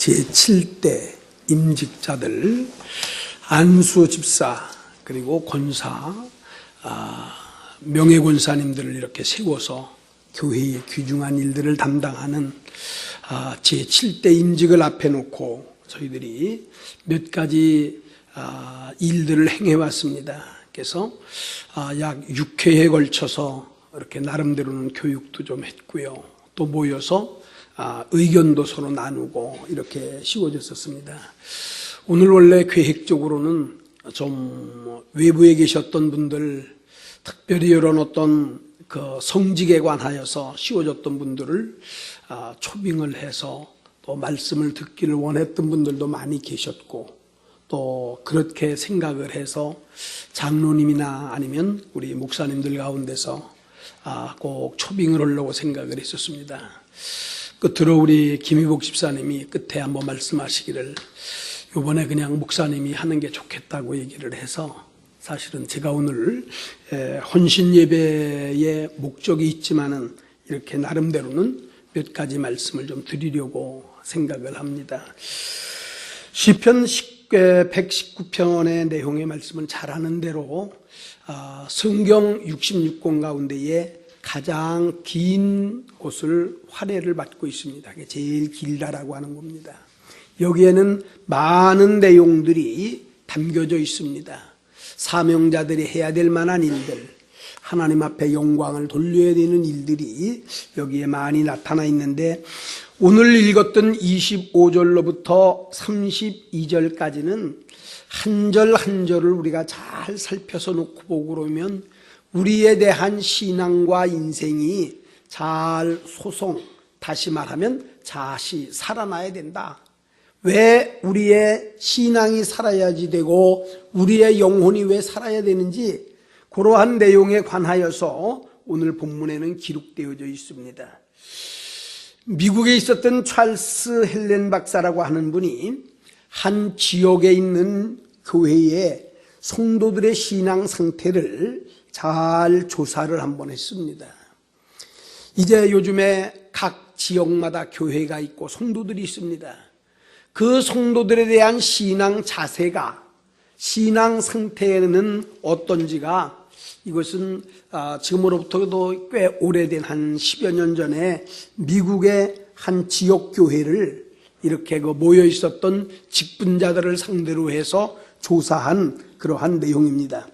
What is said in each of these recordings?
제7대 임직자들 안수 집사 그리고 권사, 명예권사님들을 이렇게 세워서 교회의 귀중한 일들을 담당하는 제7대 임직을 앞에 놓고 저희들이 몇 가지 일들을 행해왔습니다. 그래서 약 6회에 걸쳐서 이렇게 나름대로는 교육도 좀 했고요. 또 모여서 의견도 서로 나누고 이렇게 씌워졌었습니다. 오늘 원래 계획적으로는 좀 외부에 계셨던 분들, 특별히 이런 어떤 그 성직에 관하여서 씌워졌던 분들을 초빙을 해서 또 말씀을 듣기를 원했던 분들도 많이 계셨고, 또 그렇게 생각을 해서 장로님이나 아니면 우리 목사님들 가운데서 꼭 초빙을 하려고 생각을 했었습니다. 끝으로 우리 김희복 집사님이 끝에 한번 말씀하시기를 이번에 그냥 목사님이 하는 게 좋겠다고 얘기를 해서, 사실은 제가 오늘 혼신 예배의 목적이 있지만은 이렇게 나름대로는 몇 가지 말씀을 좀 드리려고 생각을 합니다. 시편 119편의 내용의 말씀은 잘 아는 대로 성경 66권 가운데에 가장 긴 곳을 활례를 받고 있습니다. 그게 제일 길다라고 하는 겁니다. 여기에는 많은 내용들이 담겨져 있습니다. 사명자들이 해야 될 만한 일들, 하나님 앞에 영광을 돌려야 되는 일들이 여기에 많이 나타나 있는데, 오늘 읽었던 25절로부터 32절까지는 한 절 한 절을 우리가 잘 살펴서 놓고 보고 그러면 우리에 대한 신앙과 인생이 잘 다시 말하면 다시 살아나야 된다. 왜 우리의 신앙이 살아야지 되고 우리의 영혼이 왜 살아야 되는지, 그러한 내용에 관하여서 오늘 본문에는 기록되어져 있습니다. 미국에 있었던 찰스 헬렌 박사라고 하는 분이 한 지역에 있는 교회의 성도들의 신앙 상태를 잘 조사를 한번 했습니다. 이제 요즘에 각 지역마다 교회가 있고 성도들이 있습니다. 그 성도들에 대한 신앙 자세가, 신앙 상태는 어떤지가, 이것은 지금으로부터도 꽤 오래된 한 10여 년 전에 미국의 한 지역 교회를 이렇게 모여 있었던 직분자들을 상대로 해서 조사한 그러한 내용입니다.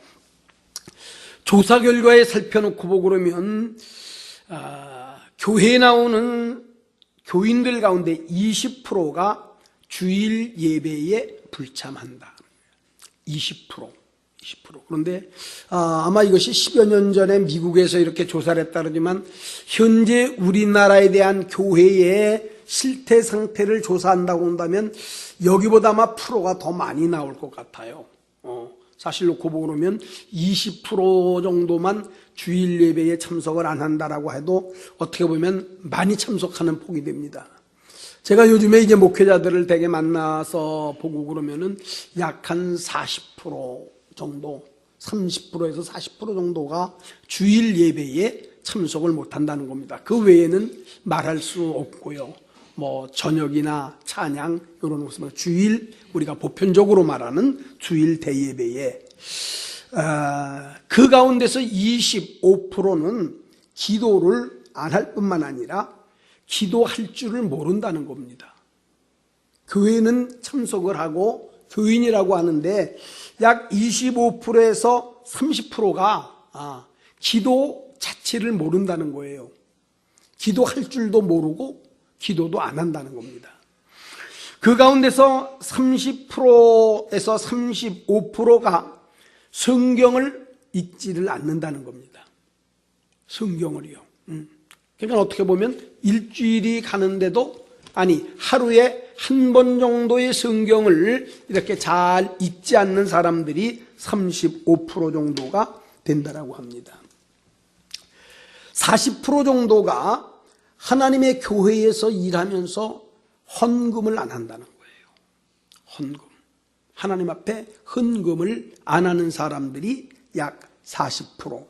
조사 결과에 살펴놓고 보고 그러면 교회에 나오는 교인들 가운데 20%가 주일 예배에 불참한다. 20%. 그런데 아마 이것이 10여 년 전에 미국에서 이렇게 조사를 했다 그러지만, 현재 우리나라에 대한 교회의 실태 상태를 조사한다고 한다면 여기보다 아마 프로가 더 많이 나올 것 같아요. 사실 놓고 보고 그러면 20% 정도만 주일 예배에 참석을 안 한다라고 해도 어떻게 보면 많이 참석하는 폭이 됩니다. 제가 요즘에 이제 목회자들을 되게 만나서 보고 그러면은 약 한 40% 정도, 30%에서 40% 정도가 주일 예배에 참석을 못 한다는 겁니다. 그 외에는 말할 수 없고요. 저녁이나 찬양 이런 것은 주일, 우리가 보편적으로 말하는 주일 대예배에 그 가운데서 25%는 기도를 안 할 뿐만 아니라 기도할 줄을 모른다는 겁니다. 교회는 참석을 하고 교인이라고 하는데 약 25%에서 30%가 기도 자체를 모른다는 거예요. 기도할 줄도 모르고 기도도 안 한다는 겁니다. 그 가운데서 30%에서 35%가 성경을 읽지를 않는다는 겁니다. 성경을요. 그러니까 어떻게 보면 일주일이 가는데도, 하루에 한 번 정도의 성경을 이렇게 잘 읽지 않는 사람들이 35% 정도가 된다라고 합니다. 40% 정도가 하나님의 교회에서 일하면서 헌금을 안 한다는 거예요. 헌금. 하나님 앞에 헌금을 안 하는 사람들이 약 40%.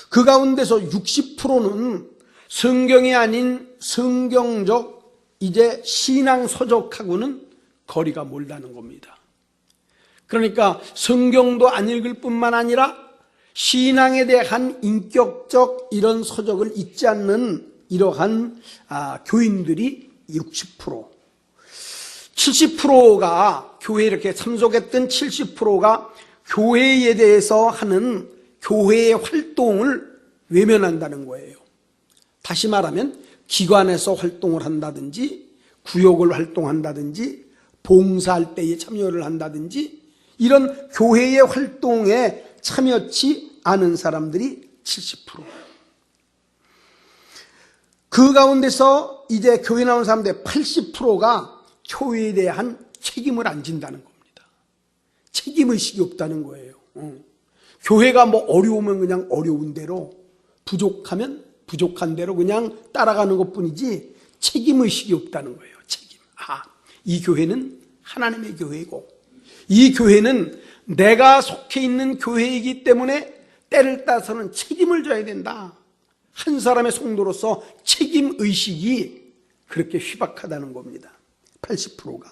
그 가운데서 60%는 성경이 아닌 성경적 이제 신앙 서적하고는 거리가 멀다는 겁니다. 그러니까 성경도 안 읽을 뿐만 아니라 신앙에 대한 인격적 이런 서적을 읽지 않는 이러한 교인들이 60%, 70%가 교회에 이렇게 참석했던 70%가 교회에 대해서 하는 교회의 활동을 외면한다는 거예요. 다시 말하면 기관에서 활동을 한다든지 구역을 활동한다든지 봉사할 때에 참여를 한다든지 이런 교회의 활동에 참여치 않은 사람들이 70%. 그 가운데서 이제 교회 나온 사람들 80%가 교회에 대한 책임을 안 진다는 겁니다. 책임의식이 없다는 거예요. 교회가 뭐 어려우면 그냥 어려운 대로, 부족하면 부족한 대로 그냥 따라가는 것 뿐이지 책임의식이 없다는 거예요. 책임. 이 교회는 하나님의 교회이고 이 교회는 내가 속해 있는 교회이기 때문에 때를 따서는 책임을 져야 된다. 한 사람의 성도로서 책임의식이 그렇게 희박하다는 겁니다. 80%가.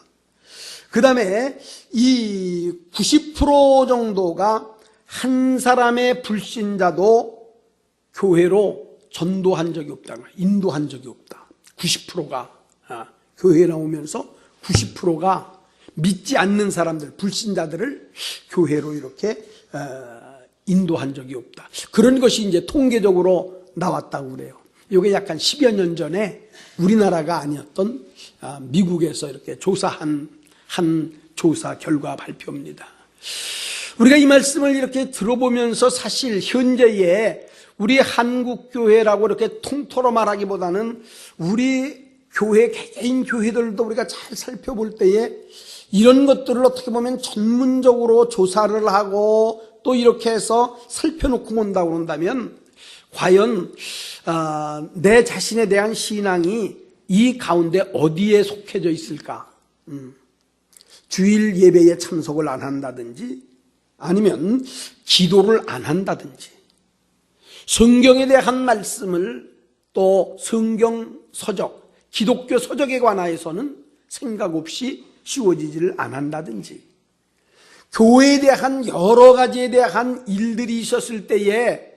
그 다음에 이 90% 정도가 한 사람의 불신자도 교회로 전도한 적이 없다는 거예요. 인도한 적이 없다. 90%가 교회에 나오면서 90%가 믿지 않는 사람들, 불신자들을 교회로 이렇게 인도한 적이 없다. 그런 것이 이제 통계적으로 나왔다고 그래요. 이게 약간 10여 년 전에 우리나라가 아니었던 미국에서 이렇게 조사한 한 조사 결과 발표입니다. 우리가 이 말씀을 이렇게 들어보면서 사실 현재의 우리 한국교회라고 이렇게 통틀어 말하기보다는 우리 교회, 개인 교회들도 우리가 잘 살펴볼 때에 이런 것들을 어떻게 보면 전문적으로 조사를 하고 또 이렇게 해서 살펴놓고 본다고 한다면 과연 내 자신에 대한 신앙이 이 가운데 어디에 속해져 있을까? 주일 예배에 참석을 안 한다든지 아니면 기도를 안 한다든지 성경에 대한 말씀을 또 성경 서적, 기독교 서적에 관하여서는 생각 없이 씌워지지를 안 한다든지 교회에 대한 여러 가지에 대한 일들이 있었을 때에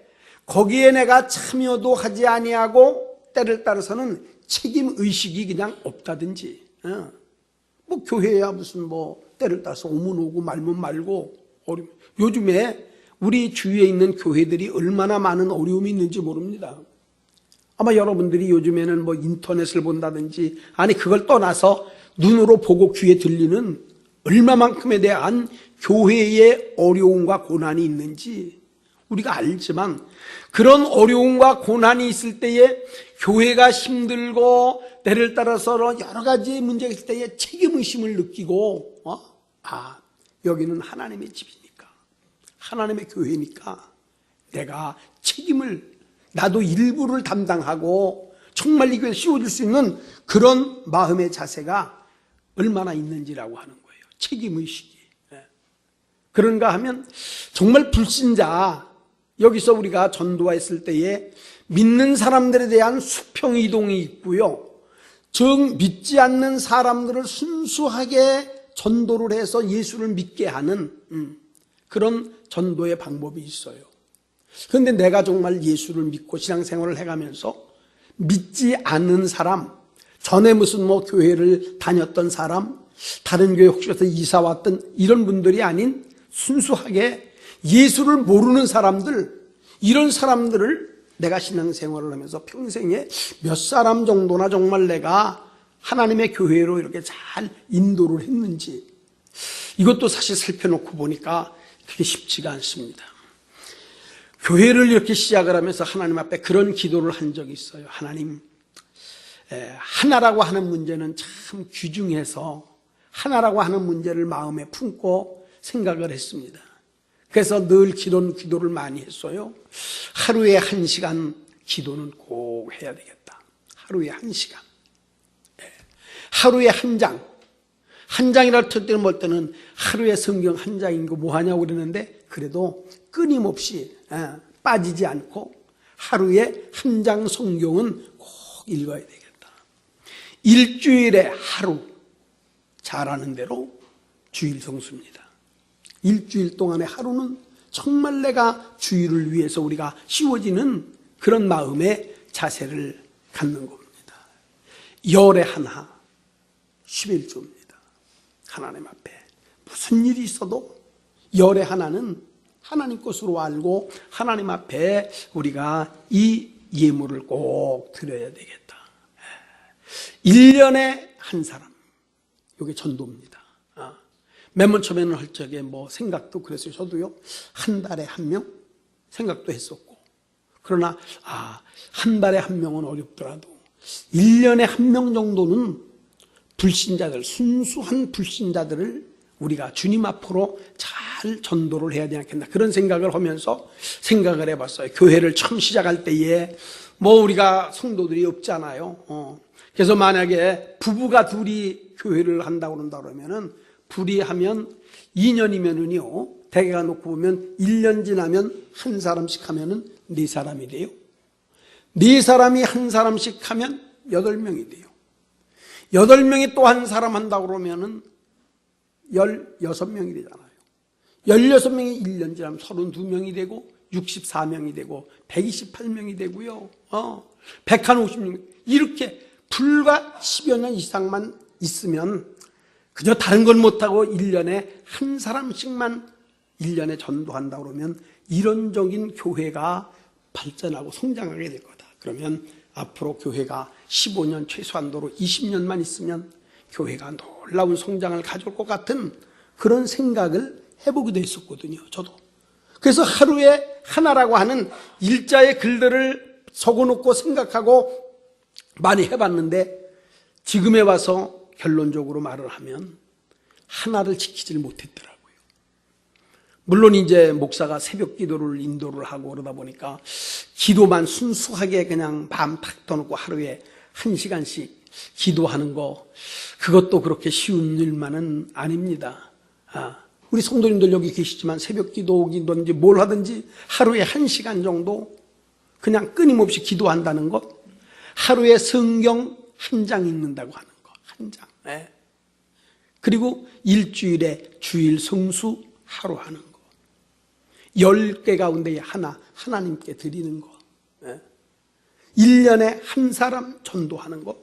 거기에 내가 참여도 하지 아니하고 때를 따라서는 책임의식이 그냥 없다든지 뭐 교회야 무슨 뭐 때를 따라서 오면 오고 말면 말고 요즘에 우리 주위에 있는 교회들이 얼마나 많은 어려움이 있는지 모릅니다. 아마 여러분들이 요즘에는 뭐 인터넷을 본다든지 아니 그걸 떠나서 눈으로 보고 귀에 들리는 얼마만큼에 대한 교회의 어려움과 고난이 있는지 우리가 알지만 그런 어려움과 고난이 있을 때에 교회가 힘들고 때를 따라서 여러 가지 문제가 있을 때에 책임의심을 느끼고 여기는 하나님의 집이니까 하나님의 교회니까 내가 책임을 나도 일부를 담당하고 정말 이 교회에 씌워줄 수 있는 그런 마음의 자세가 얼마나 있는지라고 하는 거예요. 책임의식이. 그런가 하면 정말 불신자 여기서 우리가 전도했을 때에 믿는 사람들에 대한 수평이동이 있고요. 즉 믿지 않는 사람들을 순수하게 전도를 해서 예수를 믿게 하는 그런 전도의 방법이 있어요. 그런데 내가 정말 예수를 믿고 신앙생활을 해가면서 믿지 않는 사람, 전에 무슨 뭐 교회를 다녔던 사람, 다른 교회 혹시 이사 왔던 이런 분들이 아닌 순수하게 예수를 모르는 사람들, 이런 사람들을 내가 신앙생활을 하면서 평생에 몇 사람 정도나 정말 내가 하나님의 교회로 이렇게 잘 인도를 했는지 이것도 사실 살펴놓고 보니까 그게 쉽지가 않습니다. 교회를 이렇게 시작을 하면서 하나님 앞에 그런 기도를 한 적이 있어요. 하나님, 하나라고 하는 문제는 참 귀중해서 하나라고 하는 문제를 마음에 품고 생각을 했습니다. 그래서 늘 기도를 많이 했어요. 하루에 1시간 기도는 꼭 해야 되겠다. 하루에 1시간. 하루에 한 장. 한 장이라 할 때는 뭐 때는 하루에 성경 한 장인 거 뭐 하냐고 그러는데 그래도 끊임없이 빠지지 않고 하루에 한 장 성경은 꼭 읽어야 되겠다. 일주일에 하루 잘하는 대로 주일 성수입니다. 일주일 동안의 하루는 정말 내가 주일을 위해서 우리가 씌워지는 그런 마음의 자세를 갖는 겁니다. 열의 하나 11조입니다. 하나님 앞에 무슨 일이 있어도 열의 하나는 하나님 것으로 알고 하나님 앞에 우리가 이 예물을 꼭 드려야 되겠다. 1년에 한 사람, 이게 전도입니다. 맨 먼 처음에는 할 적에 뭐 생각도 그랬어요. 저도요, 한 달에 한 명 생각도 했었고, 그러나 한 달에 한 명은 어렵더라도 1년에 한 명 정도는 불신자들, 순수한 불신자들을 우리가 주님 앞으로 잘 전도를 해야 되지 않겠나, 그런 생각을 하면서 생각을 해봤어요. 교회를 처음 시작할 때에 뭐 우리가 성도들이 없잖아요. 그래서 만약에 부부가 둘이 교회를 한다고 그러면은 둘이 하면 2년이면은요, 대개가 놓고 보면 1년 지나면 한 사람씩 하면은 4사람이 돼요. 4사람이 한 사람씩 하면 8명이 돼요. 8명이 또 한 사람 한다고 그러면은 16명이 되잖아요. 16명이 1년 지나면 32명이 되고 64명이 되고 128명이 되고요. 150명. 이렇게 불과 10여 년 이상만 있으면 그저 다른 건 못하고 1년에 한 사람씩만 1년에 전도한다 그러면 이론적인 교회가 발전하고 성장하게 될 거다. 그러면 앞으로 교회가 15년 최소한도로 20년만 있으면 교회가 놀라운 성장을 가져올 것 같은 그런 생각을 해보기도 했었거든요. 저도. 그래서 하루에 하나라고 하는 일자의 글들을 적어놓고 생각하고 많이 해봤는데 지금에 와서 결론적으로 말을 하면 하나를 지키질 못했더라고요. 물론 이제 목사가 새벽 기도를 인도를 하고 그러다 보니까 기도만 순수하게 그냥 밤 탁 떠놓고 하루에 1시간씩 기도하는 거, 그것도 그렇게 쉬운 일만은 아닙니다. 우리 성도님들 여기 계시지만 새벽 기도든지 뭘 하든지 하루에 1시간 정도 그냥 끊임없이 기도한다는 것, 하루에 성경 한 장 읽는다고 하는 거, 한 장. 그리고 일주일에 주일 성수 하루 하는 거, 10개 가운데 하나 하나님께 드리는 거, 1년에 한 사람 전도하는 거.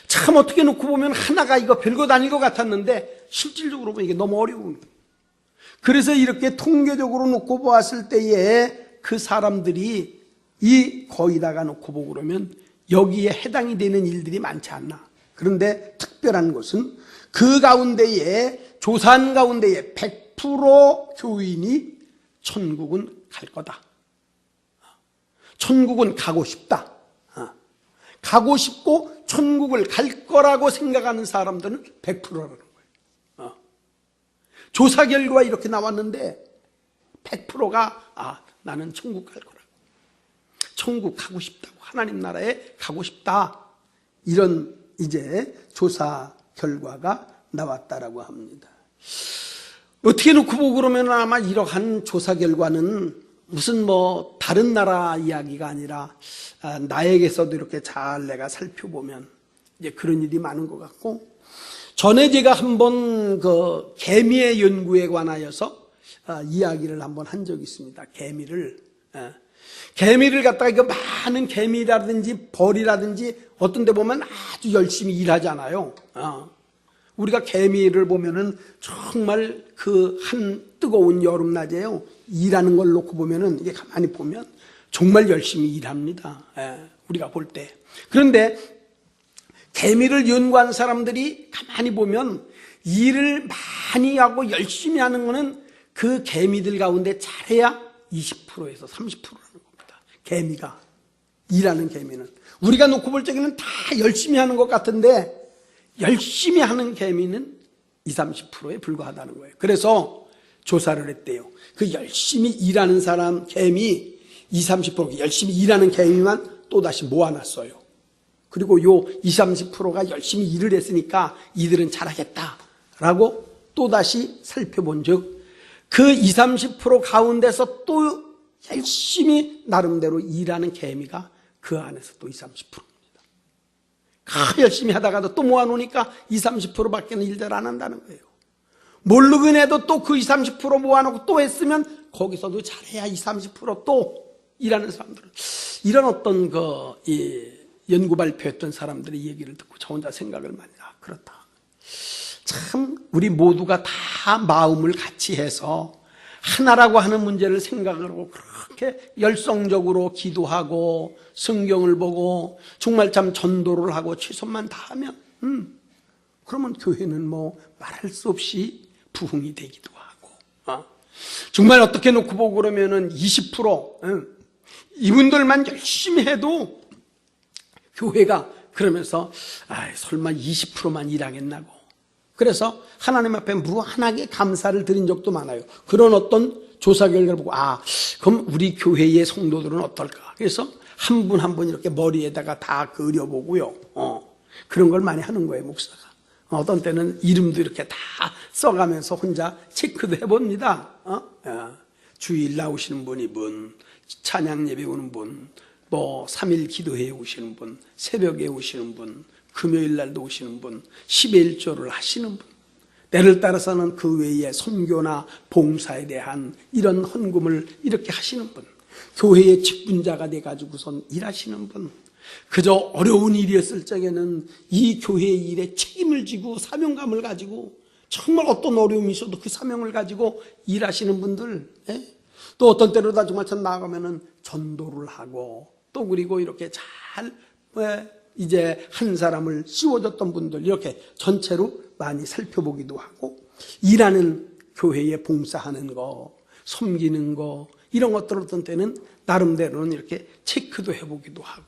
참 어떻게 놓고 보면 하나가 이거 별것 아닐 것 같았는데 실질적으로 보면 이게 너무 어려운 거예요. 그래서 이렇게 통계적으로 놓고 보았을 때에 그 사람들이 이 거의다가 놓고 보고 그러면 여기에 해당이 되는 일들이 많지 않나. 그런데 특별한 것은 그 가운데에 조사한 가운데에 100% 교인이 천국은 갈 거다. 천국은 가고 싶다. 가고 싶고 천국을 갈 거라고 생각하는 사람들은 100%라는 거예요. 조사 결과 이렇게 나왔는데 100%가 나는 천국 갈 거라고. 천국 가고 싶다고. 하나님 나라에 가고 싶다. 이런 이제 조사 결과가 나왔다라고 합니다. 어떻게 놓고 보고 그러면 아마 이러한 조사 결과는 무슨 뭐 다른 나라 이야기가 아니라 나에게서도 이렇게 잘 내가 살펴보면 이제 그런 일이 많은 것 같고, 전에 제가 한번 그 개미의 연구에 관하여서 이야기를 한번 한 적이 있습니다. 개미를 갖다가 이거 많은 개미라든지 벌이라든지 어떤 데 보면 아주 열심히 일하잖아요. 우리가 개미를 보면은 정말 그 한 뜨거운 여름낮에요, 일하는 걸 놓고 보면은 이게 가만히 보면 정말 열심히 일합니다. 우리가 볼 때. 그런데 개미를 연구한 사람들이 가만히 보면 일을 많이 하고 열심히 하는 거는 그 개미들 가운데 잘해야 20%에서 30%라는 겁니다. 개미가, 일하는 개미는. 우리가 놓고 볼 적에는 다 열심히 하는 것 같은데 열심히 하는 개미는 20, 30%에 불과하다는 거예요. 그래서 조사를 했대요. 그 열심히 일하는 사람 개미 20, 30% 열심히 일하는 개미만 또다시 모아놨어요. 그리고 요 20, 30%가 열심히 일을 했으니까 이들은 잘하겠다라고 또다시 살펴본 즉 그 20, 30% 가운데서 또 열심히 나름대로 일하는 개미가 그 안에서 또 20, 30%입니다. 열심히 하다가도 또 모아놓으니까 20, 30%밖에 일들 안 한다는 거예요. 모르긴 해도 또 그 20, 30% 모아놓고 또 했으면 거기서도 잘해야 20, 30%또 일하는 사람들은 이런 어떤 연구 발표했던 사람들의 얘기를 듣고 저 혼자 생각을 많이 그렇다. 참 우리 모두가 다 마음을 같이 해서 하나라고 하는 문제를 생각을 하고 그렇게 열성적으로 기도하고 성경을 보고 정말 참 전도를 하고 최선만 다하면 그러면 교회는 뭐 말할 수 없이 부흥이 되기도 하고 정말 어떻게 놓고 보고 그러면은 20% 이분들만 열심히 해도 교회가 그러면서 설마 20%만 일하겠나고 그래서 하나님 앞에 무한하게 감사를 드린 적도 많아요. 그런 어떤 조사 결과를 보고 그럼 우리 교회의 성도들은 어떨까? 그래서 한 분 한 분 이렇게 머리에다가 다 그려보고요. 그런 걸 많이 하는 거예요, 목사가. 어떤 때는 이름도 이렇게 다 써가면서 혼자 체크도 해봅니다. 주일 나오시는 분 이분, 찬양 예배 오는 분, 뭐 3일 기도회에 오시는 분, 새벽에 오시는 분, 금요일 날도 오시는 분, 10의 1조를 하시는 분, 때를 따라서는 그 외에 선교나 봉사에 대한 이런 헌금을 이렇게 하시는 분, 교회의 직분자가 돼가지고선 일하시는 분, 그저 어려운 일이었을 적에는 이 교회의 일에 책임을 지고 사명감을 가지고 정말 어떤 어려움이 있어도 그 사명을 가지고 일하시는 분들, 또 어떤 때로다 정말 전 나가면은 전도를 하고 또 그리고 이렇게 잘 이제 한 사람을 씌워줬던 분들 이렇게 전체로 많이 살펴보기도 하고 일하는 교회에 봉사하는 거, 섬기는 거 이런 것들 어떤 때는 나름대로는 이렇게 체크도 해보기도 하고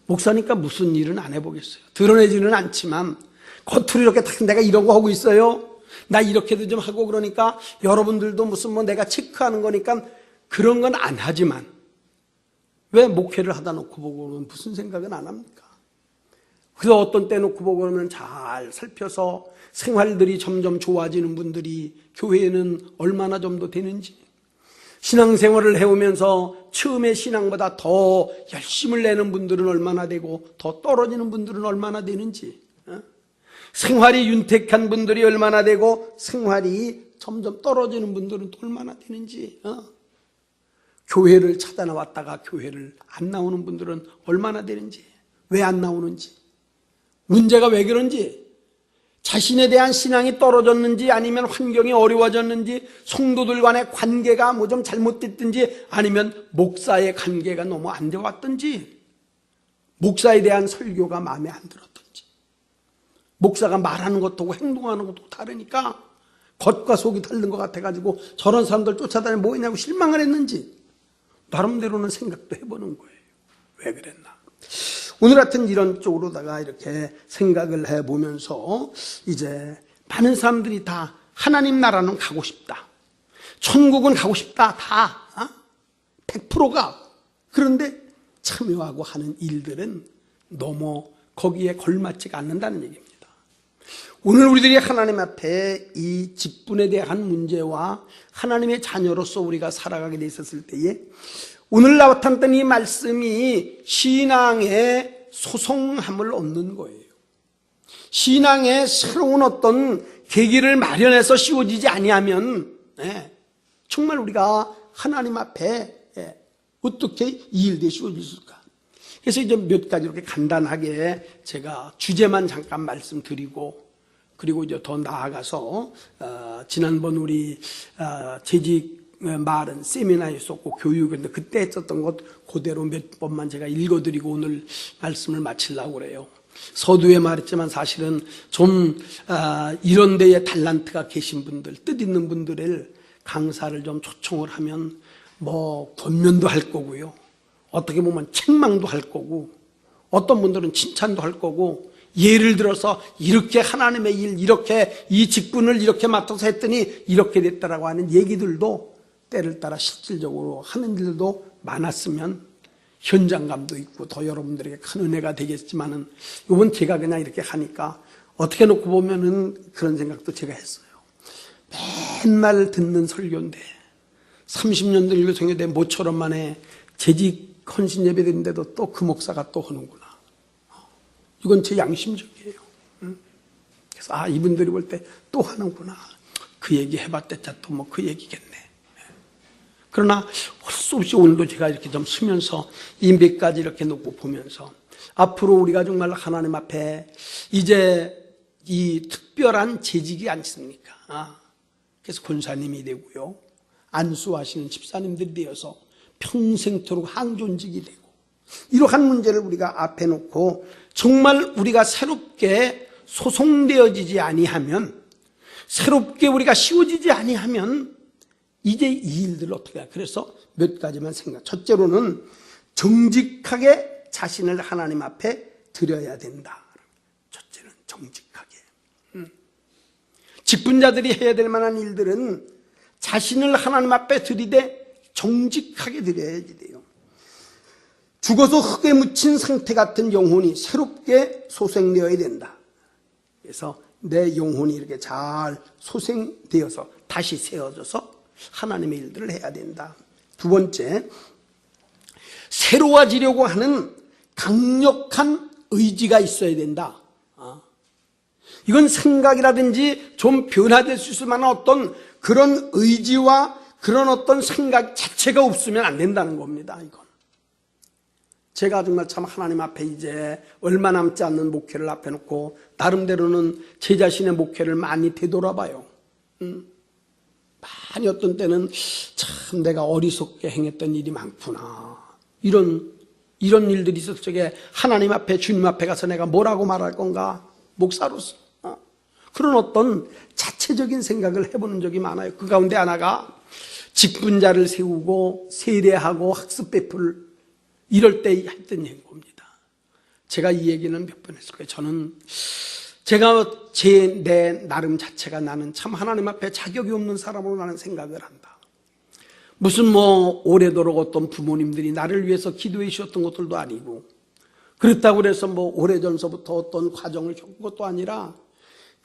목사니까 무슨 일은 안 해보겠어요. 드러내지는 않지만 겉으로 이렇게 딱 내가 이런 거 하고 있어요. 나 이렇게도 좀 하고 그러니까 여러분들도 무슨 뭐 내가 체크하는 거니까 그런 건 안 하지만 왜 목회를 하다 놓고 보고는 무슨 생각은 안 합니까? 그래서 어떤 때 놓고 보고 그러면 잘 살펴서 생활들이 점점 좋아지는 분들이 교회에는 얼마나 좀 더 되는지 신앙생활을 해오면서 처음에 신앙보다 더 열심을 내는 분들은 얼마나 되고 더 떨어지는 분들은 얼마나 되는지 생활이 윤택한 분들이 얼마나 되고 생활이 점점 떨어지는 분들은 또 얼마나 되는지 교회를 찾아 나왔다가 교회를 안 나오는 분들은 얼마나 되는지 왜 안 나오는지 문제가 왜 그런지 자신에 대한 신앙이 떨어졌는지 아니면 환경이 어려워졌는지 성도들 간의 관계가 뭐 좀 잘못됐든지 아니면 목사의 관계가 너무 안 돼 왔든지 목사에 대한 설교가 마음에 안 들었든지 목사가 말하는 것하고 행동하는 것도 다르니까 겉과 속이 다른 것 같아가지고 저런 사람들 쫓아다니 뭐냐고 실망을 했는지 나름대로는 생각도 해보는 거예요. 왜 그랬나? 오늘 같은 이런 쪽으로다가 이렇게 생각을 해보면서 이제 많은 사람들이 다 하나님 나라는 가고 싶다. 천국은 가고 싶다. 다 100%가. 그런데 참여하고 하는 일들은 너무 거기에 걸맞지가 않는다는 얘기입니다. 오늘 우리들이 하나님 앞에 이 직분에 대한 문제와 하나님의 자녀로서 우리가 살아가게 돼 있었을 때에 오늘 나왔던 이 말씀이 신앙의 소성함을 얻는 거예요. 신앙의 새로운 어떤 계기를 마련해서 씌워지지 아니하면 정말 우리가 하나님 앞에 어떻게 이 일들이 씌워질 수 있을까? 그래서 이제 몇 가지 이렇게 간단하게 제가 주제만 잠깐 말씀드리고 그리고 이제 더 나아가서 지난번 우리 재직 말은 세미나였었고 교육인데 그때 했었던 것 그대로 몇 번만 제가 읽어드리고 오늘 말씀을 마치려고 그래요. 서두에 말했지만 사실은 좀 이런 데에 달란트가 계신 분들, 뜻 있는 분들을 강사를 좀 초청을 하면 뭐 권면도 할 거고요. 어떻게 보면 책망도 할 거고 어떤 분들은 칭찬도 할 거고 예를 들어서 이렇게 하나님의 일 이렇게 이 직분을 이렇게 맡아서 했더니 이렇게 됐다라고 하는 얘기들도 때를 따라 실질적으로 하는 일도 많았으면 현장감도 있고 더 여러분들에게 큰 은혜가 되겠지만은 이번 제가 그냥 이렇게 하니까 어떻게 놓고 보면은 그런 생각도 제가 했어요. 맨날 듣는 설교인데 30년 들고 성교대 모처럼 만에 재직 헌신 예배 드는데도 또 그 목사가 또 하는구나. 이건 제 양심적이에요. 그래서 이분들이 볼 때 또 하는구나. 그 얘기 해봤댔자 또 뭐 그 얘기겠네. 그러나 할 수 없이 오늘도 제가 이렇게 좀 쓰면서 이 몇 가지 이렇게 놓고 보면서 앞으로 우리가 정말 하나님 앞에 이제 이 특별한 재직이 않습니까? 그래서 권사님이 되고요, 안수하시는 집사님들이 되어서 평생토록 항존직이 되고, 이러한 문제를 우리가 앞에 놓고 정말 우리가 새롭게 소송되어지지 아니하면, 새롭게 우리가 씌워지지 아니하면 이제 이 일들을 어떻게 해야? 그래서 몇 가지만 생각. 첫째로는 정직하게 자신을 하나님 앞에 드려야 된다. 첫째는 정직하게. 직분자들이 해야 될 만한 일들은 자신을 하나님 앞에 드리되 정직하게 드려야지 돼요. 죽어서 흙에 묻힌 상태 같은 영혼이 새롭게 소생되어야 된다. 그래서 내 영혼이 이렇게 잘 소생되어서 다시 세워져서 하나님의 일들을 해야 된다. 두 번째, 새로워지려고 하는 강력한 의지가 있어야 된다. 이건 생각이라든지 좀 변화될 수 있을 만한 어떤 그런 의지와 그런 어떤 생각 자체가 없으면 안 된다는 겁니다. 이건 제가 정말 참 하나님 앞에 이제 얼마 남지 않는 목회를 앞에 놓고 나름대로는 제 자신의 목회를 많이 되돌아봐요. 많이 어떤 때는 참 내가 어리석게 행했던 일이 많구나, 이런 일들이 있어서 저게 하나님 앞에, 주님 앞에 가서 내가 뭐라고 말할 건가, 목사로서 그런 어떤 자체적인 생각을 해보는 적이 많아요. 그 가운데 하나가 직분자를 세우고 세례하고 학습 베풀 이럴 때 했던 겁니다. 제가 이 얘기는 몇 번 했을 거예요. 저는 제가 내 나름 자체가 나는 참 하나님 앞에 자격이 없는 사람으로 나는 생각을 한다. 무슨 오래도록 어떤 부모님들이 나를 위해서 기도해 주셨던 것들도 아니고, 그렇다고 해서 오래전서부터 어떤 과정을 겪은 것도 아니라,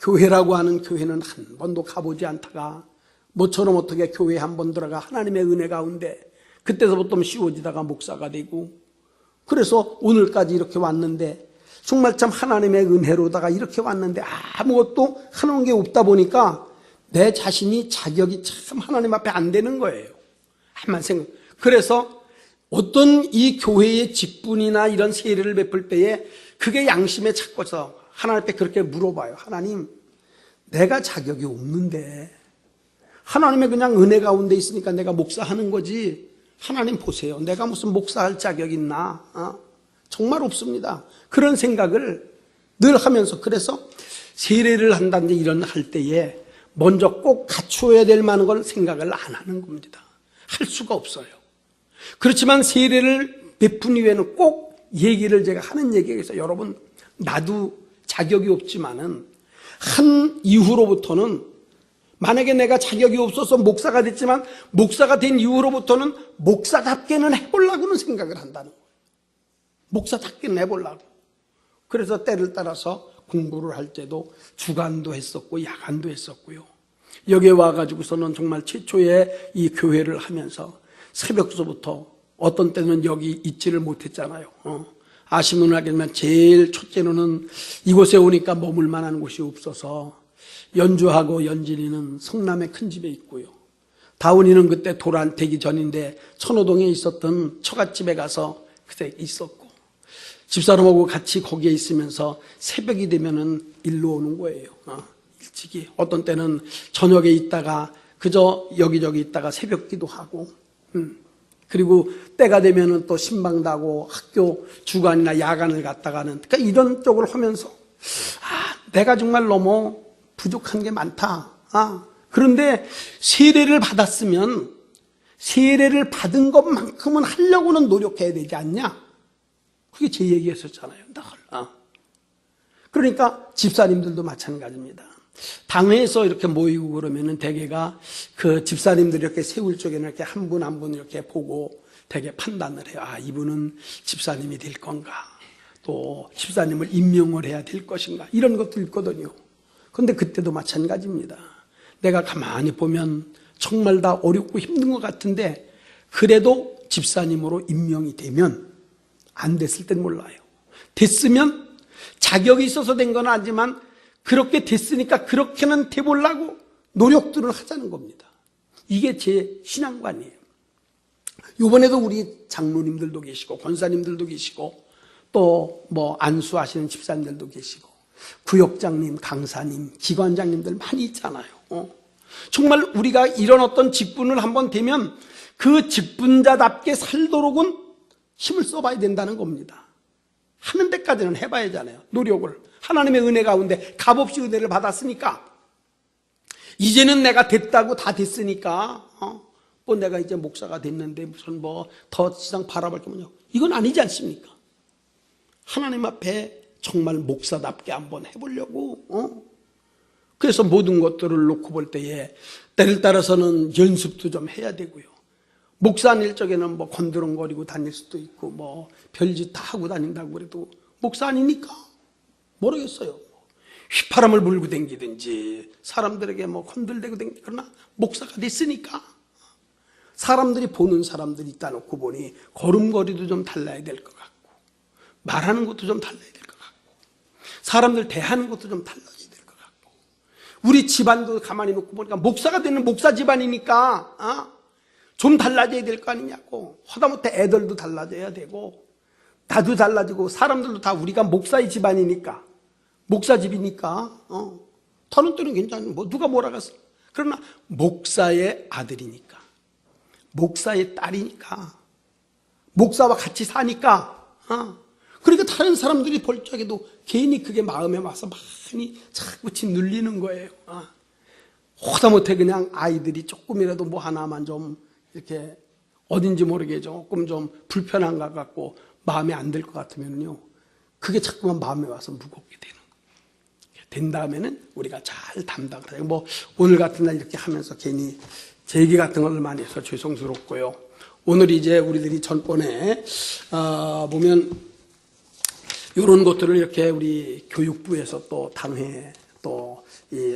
교회라고 하는 교회는 한 번도 가보지 않다가 모처럼 어떻게 교회에 한 번 들어가 하나님의 은혜 가운데 그때서부터 씌워지다가 목사가 되고, 그래서 오늘까지 이렇게 왔는데 정말 참 하나님의 은혜로다가 이렇게 왔는데 아무것도 하는 게 없다 보니까 내 자신이 자격이 참 하나님 앞에 안 되는 거예요. 한만 생각. 그래서 어떤 이 교회의 직분이나 이런 세례를 베풀 때에 그게 양심에 착고서 하나님 앞에 그렇게 물어봐요. 하나님, 내가 자격이 없는데 하나님의 그냥 은혜 가운데 있으니까 내가 목사하는 거지, 하나님 보세요, 내가 무슨 목사할 자격 있나? 정말 없습니다. 그런 생각을 늘 하면서, 그래서 세례를 한다든지 이런 할 때에 먼저 꼭 갖추어야 될 만한 걸 생각을 안 하는 겁니다. 할 수가 없어요. 그렇지만 세례를 베푼 이후에는 꼭 얘기를 제가 하는 얘기가 있어요. 여러분, 나도 자격이 없지만은 한 이후로부터는, 만약에 내가 자격이 없어서 목사가 됐지만 목사가 된 이후로부터는 목사답게는 해보려고는 생각을 한다는 거예요. 목사답게는 해보려고. 그래서 때를 따라서 공부를 할 때도 주간도 했었고 야간도 했었고요. 여기에 와가지고서는 정말 최초의 이 교회를 하면서 새벽서부터, 어떤 때는 여기 있지를 못했잖아요. 아시면 알겠지만 제일 첫째로는 이곳에 오니까 머물 만한 곳이 없어서 연주하고 연진이는 성남의 큰 집에 있고요. 다운이는 그때 도란 되기 전인데 천호동에 있었던 처갓집에 가서 그때 있었고, 집사람하고 같이 거기에 있으면서 새벽이 되면은 일로 오는 거예요. 일찍이. 어떤 때는 저녁에 있다가 그저 여기저기 있다가 새벽 기도하고, 그리고 때가 되면은 또 신방다고 학교 주간이나 야간을 갔다가는, 그러니까 이런 쪽을 하면서 내가 정말 너무 부족한 게 많다. 그런데 세례를 받았으면 세례를 받은 것만큼은 하려고는 노력해야 되지 않냐? 그게 제 얘기였었잖아요. 그러니까 집사님들도 마찬가지입니다. 당회에서 이렇게 모이고 그러면은 대개가 그 집사님들이 이렇게 세울 적에는 이렇게 한 분 한 분 이렇게 보고 대개 판단을 해요. 집분은 집사님이 될 건가? 또 집사님을 임명을 해야 될 것인가? 이런 것도 있거든요. 그런데 그때도 마찬가지입니다. 내가 가만히 보면 정말 다 어렵고 힘든 것 같은데 그래도 집사님으로 임명이 되면, 안 됐을 땐 몰라요. 됐으면 자격이 있어서 된 건 아니지만 그렇게 됐으니까 그렇게는 돼보려고 노력들을 하자는 겁니다. 이게 제 신앙관이에요. 이번에도 우리 장로님들도 계시고 권사님들도 계시고 또 뭐 안수하시는 집사님들도 계시고 구역장님, 강사님, 기관장님들 많이 있잖아요. 정말 우리가 이런 어떤 직분을 한번 되면 그 직분자답게 살도록은 힘을 써봐야 된다는 겁니다. 하는 데까지는 해봐야잖아요. 노력을. 하나님의 은혜 가운데 값없이 은혜를 받았으니까 이제는 내가 됐다고 다 됐으니까 뭐 내가 이제 목사가 됐는데 무슨 뭐 더 이상 바라볼 게 뭐냐, 이건 아니지 않습니까? 하나님 앞에 정말 목사답게 한번 해보려고 그래서 모든 것들을 놓고 볼 때에 때를 따라서는 연습도 좀 해야 되고요. 목사 아닐 적에는 뭐 건드렁거리고 다닐 수도 있고 뭐 별짓 다 하고 다닌다고 그래도 목사 아니니까 모르겠어요. 휘파람을 불고 댕기든지 사람들에게 뭐 건들대고 댕기든지, 그러나 목사가 됐으니까 사람들이 보는 사람들이 있다 놓고 보니 걸음걸이도 좀 달라야 될 것 같고 말하는 것도 좀 달라야 될 것 같고 사람들 대하는 것도 좀 달라야 될 것 같고 우리 집안도 가만히 놓고 보니까 목사가 되는 목사 집안이니까 좀 달라져야 될 거 아니냐고. 하다못해 애들도 달라져야 되고 나도 달라지고 사람들도 다 우리가 목사의 집안이니까 목사 집이니까 터는 때는 괜찮은 뭐 누가 뭐라 갔어. 그러나 목사의 아들이니까 목사의 딸이니까 목사와 같이 사니까 그러니까 다른 사람들이 볼 적에도 괜히 그게 마음에 와서 많이 자꾸 짓눌리는 거예요. 하다못해 그냥 아이들이 조금이라도 뭐 하나만 좀 이렇게 어딘지 모르게 조금 좀 불편한 것 같고 마음에 안 들 것 같으면요, 그게 자꾸만 마음에 와서 무겁게 되는 거예요. 된 다음에는 우리가 잘 담당을 해요. 뭐 오늘 같은 날 이렇게 하면서 괜히 제 얘기 같은 걸 많이 해서 죄송스럽고요. 오늘 이제 우리들이 전번에 보면 이런 것들을 이렇게 우리 교육부에서 또 당회 또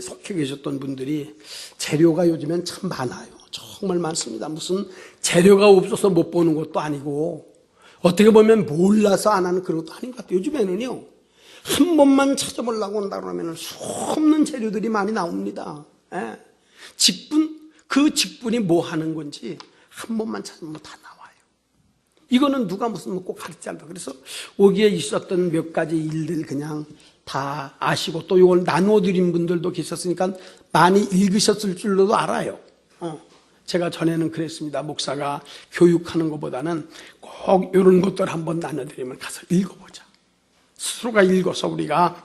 속해 계셨던 분들이 재료가 요즘엔 참 많아요. 정말 많습니다. 무슨 재료가 없어서 못 보는 것도 아니고 어떻게 보면 몰라서 안 하는 그런 것도 아닌 것 같아요. 요즘에는요, 한 번만 찾아보려고 온다 그러면 수없는 재료들이 많이 나옵니다. 그 직분이 뭐 하는 건지 한 번만 찾으면 다 나와요. 이거는 누가 무슨 꼭 가르치지 않다. 그래서 여기에 있었던 몇 가지 일들 그냥 다 아시고 또 이걸 나눠드린 분들도 계셨으니까 많이 읽으셨을 줄로도 알아요. 제가 전에는 그랬습니다. 목사가 교육하는 것보다는 꼭 이런 것들 한번 나눠드리면 가서 읽어보자. 스스로가 읽어서 우리가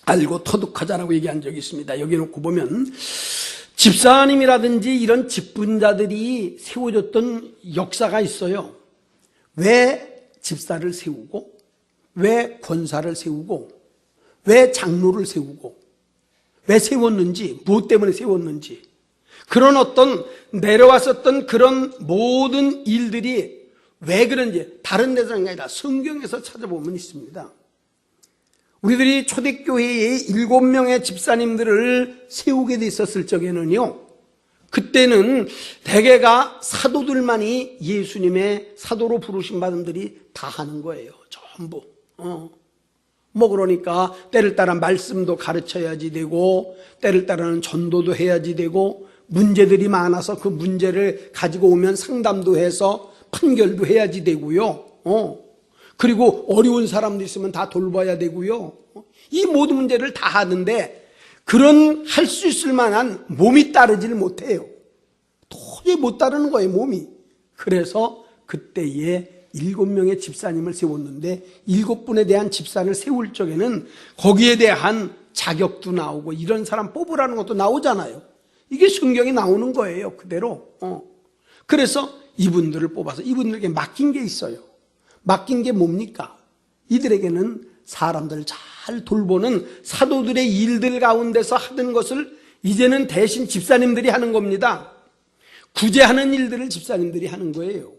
알고 터득하자라고 얘기한 적이 있습니다. 여기 놓고 보면 집사님이라든지 이런 직분자들이 세워졌던 역사가 있어요. 왜 집사를 세우고 왜 권사를 세우고 왜 장로를 세우고 왜 세웠는지, 무엇 때문에 세웠는지, 그런 어떤 내려왔었던 그런 모든 일들이 왜 그런지 다른 데서가 아니라 성경에서 찾아보면 있습니다. 우리들이 초대교회에 7명의 집사님들을 세우게 돼 있었을 적에는요, 그때는 대개가 사도들만이 예수님의 사도로 부르신 분들이 다 하는 거예요. 전부. 뭐 그러니까 때를 따라 말씀도 가르쳐야지 되고 때를 따라는 전도도 해야지 되고 문제들이 많아서 그 문제를 가지고 오면 상담도 해서 판결도 해야지 되고요. 그리고 어려운 사람도 있으면 다 돌봐야 되고요. 이 모든 문제를 다 하는데 그런 할 수 있을 만한 몸이 따르지를 못해요. 도저히 못 따르는 거예요, 몸이. 그래서 그때에 7명의 집사님을 세웠는데 7분에 대한 집사를 세울 적에는 거기에 대한 자격도 나오고 이런 사람 뽑으라는 것도 나오잖아요. 이게 성경에 나오는 거예요, 그대로. 그래서 이분들을 뽑아서 이분들에게 맡긴 게 있어요. 맡긴 게 뭡니까? 이들에게는 사람들을 잘 돌보는 사도들의 일들 가운데서 하던 것을 이제는 대신 집사님들이 하는 겁니다. 구제하는 일들을 집사님들이 하는 거예요.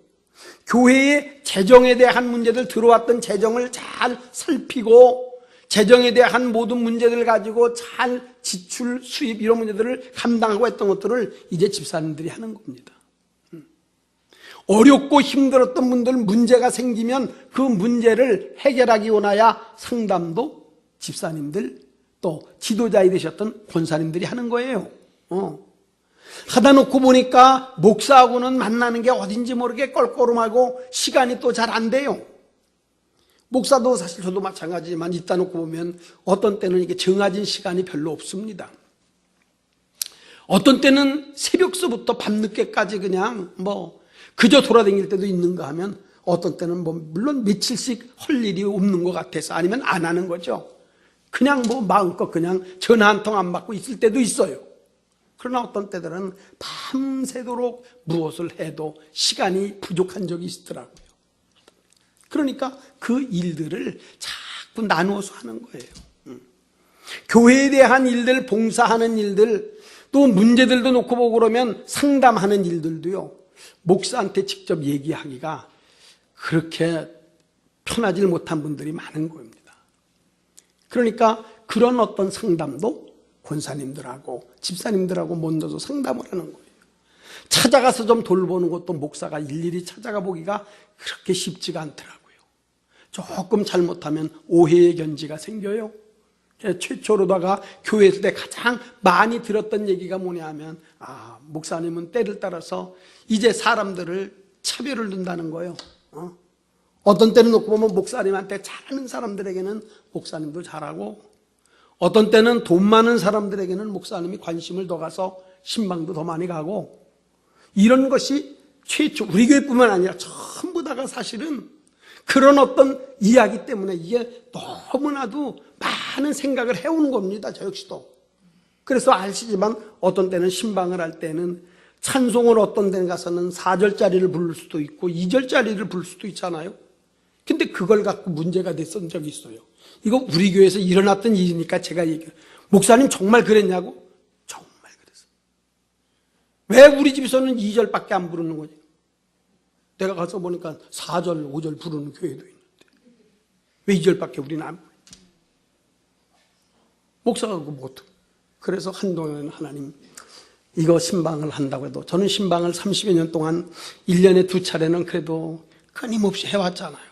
교회의 재정에 대한 문제들, 들어왔던 재정을 잘 살피고 재정에 대한 모든 문제들을 가지고 잘 지출, 수입 이런 문제들을 감당하고 했던 것들을 이제 집사님들이 하는 겁니다. 어렵고 힘들었던 분들 문제가 생기면 그 문제를 해결하기 원하여 상담도 집사님들 또 지도자이 되셨던 권사님들이 하는 거예요. 하다 놓고 보니까 목사하고는 만나는 게 어딘지 모르게 껄끄름하고 시간이 또 잘 안 돼요. 목사도 사실 저도 마찬가지지만 있다 놓고 보면 어떤 때는 이게 정해진 시간이 별로 없습니다. 어떤 때는 새벽서부터 밤늦게까지 그냥 그저 돌아다닐 때도 있는가 하면 어떤 때는 물론 며칠씩 할 일이 없는 것 같아서 아니면 안 하는 거죠. 그냥 마음껏 그냥 전화 한 통 안 받고 있을 때도 있어요. 그러나 어떤 때들은 밤새도록 무엇을 해도 시간이 부족한 적이 있더라고요. 그러니까 그 일들을 자꾸 나누어서 하는 거예요. 교회에 대한 일들, 봉사하는 일들, 또 문제들도 놓고 보고 그러면 상담하는 일들도요, 목사한테 직접 얘기하기가 그렇게 편하지 못한 분들이 많은 겁니다. 그러니까 그런 어떤 상담도 권사님들하고 집사님들하고 먼저서 상담을 하는 거예요. 찾아가서 좀 돌보는 것도 목사가 일일이 찾아가 보기가 그렇게 쉽지가 않더라고요. 조금 잘못하면 오해의 견지가 생겨요. 최초로다가 교회 있을 때 가장 많이 들었던 얘기가 뭐냐 하면 목사님은 때를 따라서 이제 사람들을 차별을 둔다는 거예요. 어떤 때는 놓고 보면 목사님한테 잘하는 사람들에게는 목사님도 잘하고 어떤 때는 돈 많은 사람들에게는 목사님이 관심을 더 가서 신방도 더 많이 가고 이런 것이 최초 우리 교회뿐만 아니라 전부 다가 사실은 그런 어떤 이야기 때문에 이게 너무나도 많은 생각을 해오는 겁니다. 저 역시도. 그래서 아시지만 어떤 때는 신방을 할 때는 찬송을 어떤 데는 가서는 4절짜리를 부를 수도 있고 2절짜리를 부를 수도 있잖아요. 근데 그걸 갖고 문제가 됐던 적이 있어요. 이거 우리 교회에서 일어났던 일이니까 제가 얘기해요. 목사님 정말 그랬냐고? 정말 그랬어요. 왜 우리 집에서는 2절밖에 안 부르는 거냐? 내가 가서 보니까 4절, 5절 부르는 교회도 있는데 왜 2절밖에 우리는 안 부르냐? 목사가 그거 못해. 그래서 한동안에는 하나님 이거 신방을 한다고 해도 저는 신방을 30여 년 동안 1년에 2차례는 그래도 끊임없이 해왔잖아요.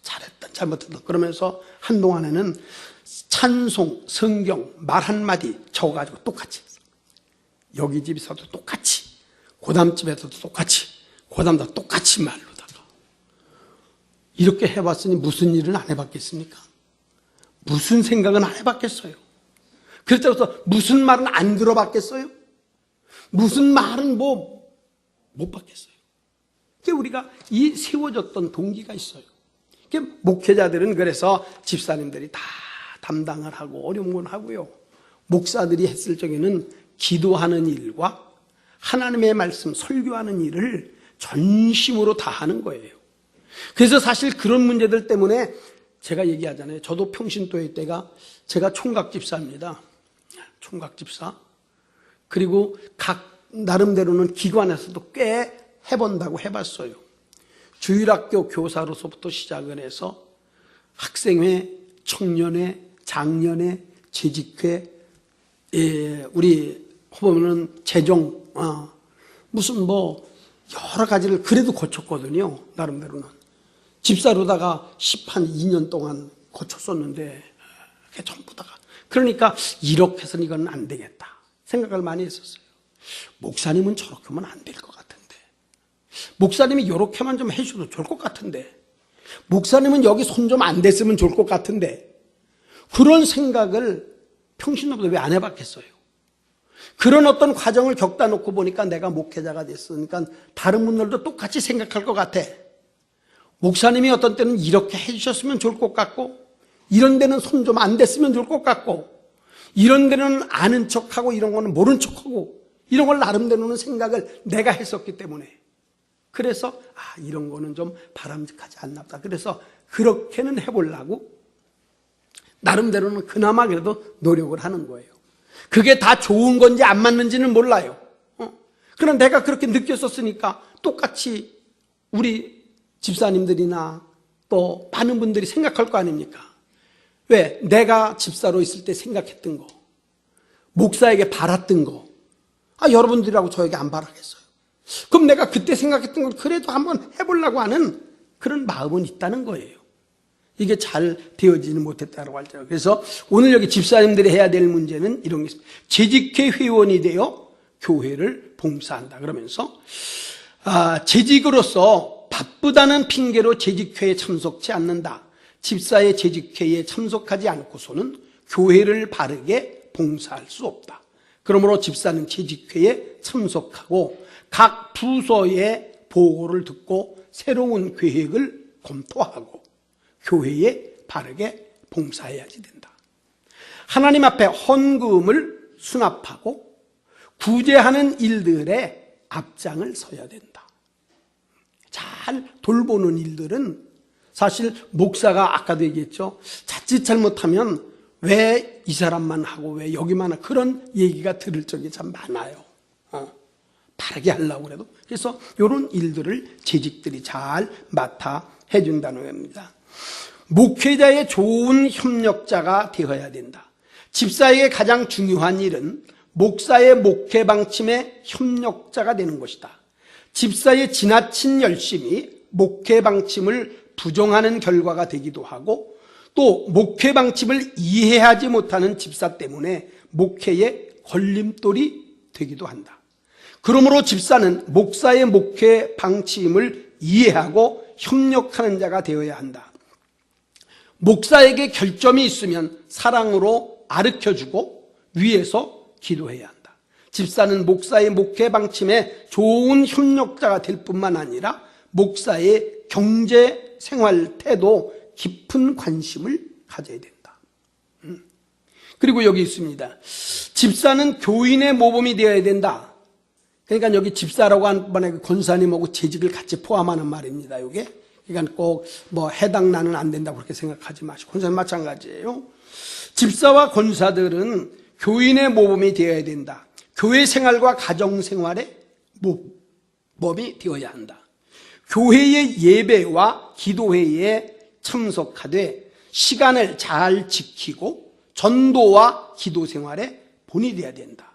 잘했다 잘못했다 그러면서 한동안에는 찬송, 성경 말 한마디 적어가지고 똑같이 했어요. 여기 집에서도 똑같이 고담 집에서도 똑같이 고담도 똑같이 말로다가 이렇게 해봤으니 무슨 일은 안 해봤겠습니까? 무슨 생각은 안 해봤겠어요? 그렇다고 해서 무슨 말은 안 들어봤겠어요? 무슨 말은 못 받겠어요? 우리가 이 세워졌던 동기가 있어요. 목회자들은 그래서 집사님들이 다 담당을 하고 어려운 건 하고요. 목사들이 했을 적에는 기도하는 일과 하나님의 말씀 설교하는 일을 전심으로 다 하는 거예요. 그래서 사실 그런 문제들 때문에 제가 얘기하잖아요. 저도 평신도회 때가 제가 총각집사입니다. 총각집사. 그리고 각 나름대로는 기관에서도 꽤 해본다고 해봤어요. 주일학교 교사로서부터 시작을 해서 학생회, 청년회, 장년회, 재직회, 우리 보면은 재정, 무슨 여러 가지를 그래도 거쳤거든요. 나름대로는. 집사로다가 12년 동안 거쳤었는데 그게 전부 다가. 그러니까 이렇게 해서는 이건 안 되겠다 생각을 많이 했었어요. 목사님은 저렇게 하면 안 될 것 같은데 목사님이 이렇게만 좀 해주셔도 좋을 것 같은데 목사님은 여기 손 좀 안 댔으면 좋을 것 같은데 그런 생각을 평신도보다 왜 안 해봤겠어요? 그런 어떤 과정을 겪다 놓고 보니까 내가 목회자가 됐으니까 다른 분들도 똑같이 생각할 것 같아. 목사님이 어떤 때는 이렇게 해주셨으면 좋을 것 같고 이런 데는 손 좀 안 댔으면 좋을 것 같고 이런 데는 아는 척하고 이런 거는 모른 척하고 이런 걸 나름대로는 생각을 내가 했었기 때문에 그래서 이런 거는 좀 바람직하지 않나 보다. 그래서 그렇게는 해보려고 나름대로는 그나마 그래도 노력을 하는 거예요. 그게 다 좋은 건지 안 맞는지는 몰라요. 그러나 내가 그렇게 느꼈었으니까 똑같이 우리 집사님들이나 또 많은 분들이 생각할 거 아닙니까? 왜? 내가 집사로 있을 때 생각했던 거, 목사에게 바랐던 거, 여러분들이라고 저에게 안 바라겠어요. 그럼 내가 그때 생각했던 걸 그래도 한번 해보려고 하는 그런 마음은 있다는 거예요. 이게 잘 되어지는 못했다고 할때요. 그래서 오늘 여기 집사님들이 해야 될 문제는 이런 게 있습니다. 재직회 회원이 되어 교회를 봉사한다. 그러면서 재직으로서 바쁘다는 핑계로 재직회에 참석치 않는다. 집사의 재직회에 참석하지 않고서는 교회를 바르게 봉사할 수 없다. 그러므로 집사는 재직회에 참석하고 각 부서의 보고를 듣고 새로운 계획을 검토하고 교회에 바르게 봉사해야지 된다. 하나님 앞에 헌금을 수납하고 구제하는 일들에 앞장을 서야 된다. 잘 돌보는 일들은 사실 목사가 아까도 얘기했죠. 자칫 잘못하면 왜 이 사람만 하고 왜 여기만 하고 그런 얘기가 들을 적이 참 많아요. 바르게 하려고 그래도. 그래서 이런 일들을 재직들이 잘 맡아 해준다는 겁니다. 목회자의 좋은 협력자가 되어야 된다. 집사에게 가장 중요한 일은 목사의 목회 방침의 협력자가 되는 것이다. 집사의 지나친 열심이 목회 방침을 부정하는 결과가 되기도 하고 또 목회 방침을 이해하지 못하는 집사 때문에 목회에 걸림돌이 되기도 한다. 그러므로 집사는 목사의 목회 방침을 이해하고 협력하는 자가 되어야 한다. 목사에게 결점이 있으면 사랑으로 가르쳐주고 위에서 기도해야 한다. 집사는 목사의 목회 방침에 좋은 협력자가 될 뿐만 아니라 목사의 경제 생활 태도 깊은 관심을 가져야 된다. 그리고 여기 있습니다. 집사는 교인의 모범이 되어야 된다. 그러니까 여기 집사라고 한 번에 권사님하고 재직을 같이 포함하는 말입니다. 이게 그러니까 꼭 해당 나는 안 된다고 그렇게 생각하지 마시고 권사님 마찬가지예요. 집사와 권사들은 교인의 모범이 되어야 된다. 교회 생활과 가정 생활의 모범이 되어야 한다. 교회의 예배와 기도회에 참석하되 시간을 잘 지키고 전도와 기도 생활에 본이 되어야 된다.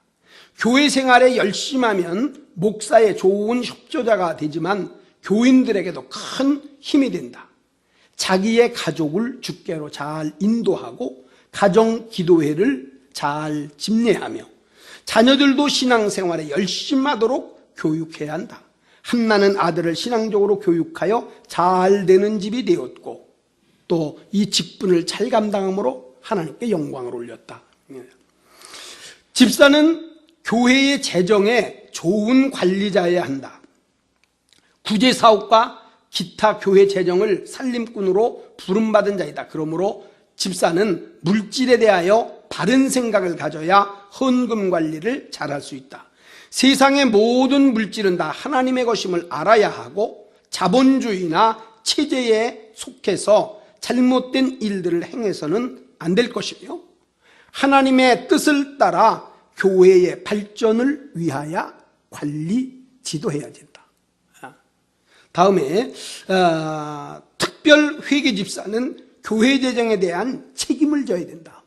교회 생활에 열심하면 목사의 좋은 협조자가 되지만 교인들에게도 큰 힘이 된다. 자기의 가족을 주께로 잘 인도하고 가정 기도회를 잘 집례하며 자녀들도 신앙생활에 열심하도록 교육해야 한다. 한나는 아들을 신앙적으로 교육하여 잘 되는 집이 되었고 또 이 직분을 잘 감당함으로 하나님께 영광을 올렸다. 집사는 교회의 재정에 좋은 관리자여야 한다. 구제사업과 기타 교회 재정을 살림꾼으로 부름받은 자이다. 그러므로 집사는 물질에 대하여 바른 생각을 가져야 헌금 관리를 잘할 수 있다. 세상의 모든 물질은 다 하나님의 것임을 알아야 하고 자본주의나 체제에 속해서 잘못된 일들을 행해서는 안 될 것이며 하나님의 뜻을 따라 교회의 발전을 위하여 관리 지도해야 된다. 다음에 특별 회계 집사는 교회 재정에 대한 책임을 져야 된다.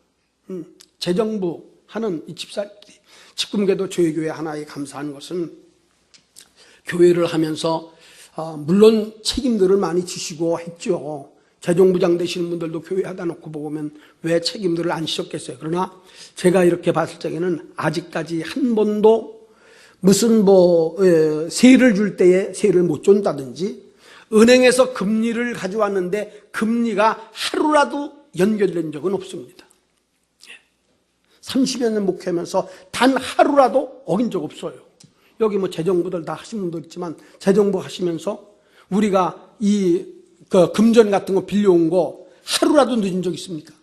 재정부 하는 이 집사들이 직분계도 조회교회 하나에 감사한 것은 교회를 하면서 물론 책임들을 많이 지시고 했죠. 재정부장 되시는 분들도 교회 하다 놓고 보면 왜 책임들을 안 지셨겠어요. 그러나 제가 이렇게 봤을 적에는 아직까지 한 번도 무슨 세를 줄 때에 세를 못 준다든지 은행에서 금리를 가져왔는데 금리가 하루라도 연결된 적은 없습니다. 30여 년 목회하면서 단 하루라도 어긴 적 없어요. 여기 재정부들 다 하신 분들 있지만 재정부 하시면서 우리가 금전 같은 거 빌려온 거 하루라도 늦은 적 있습니까?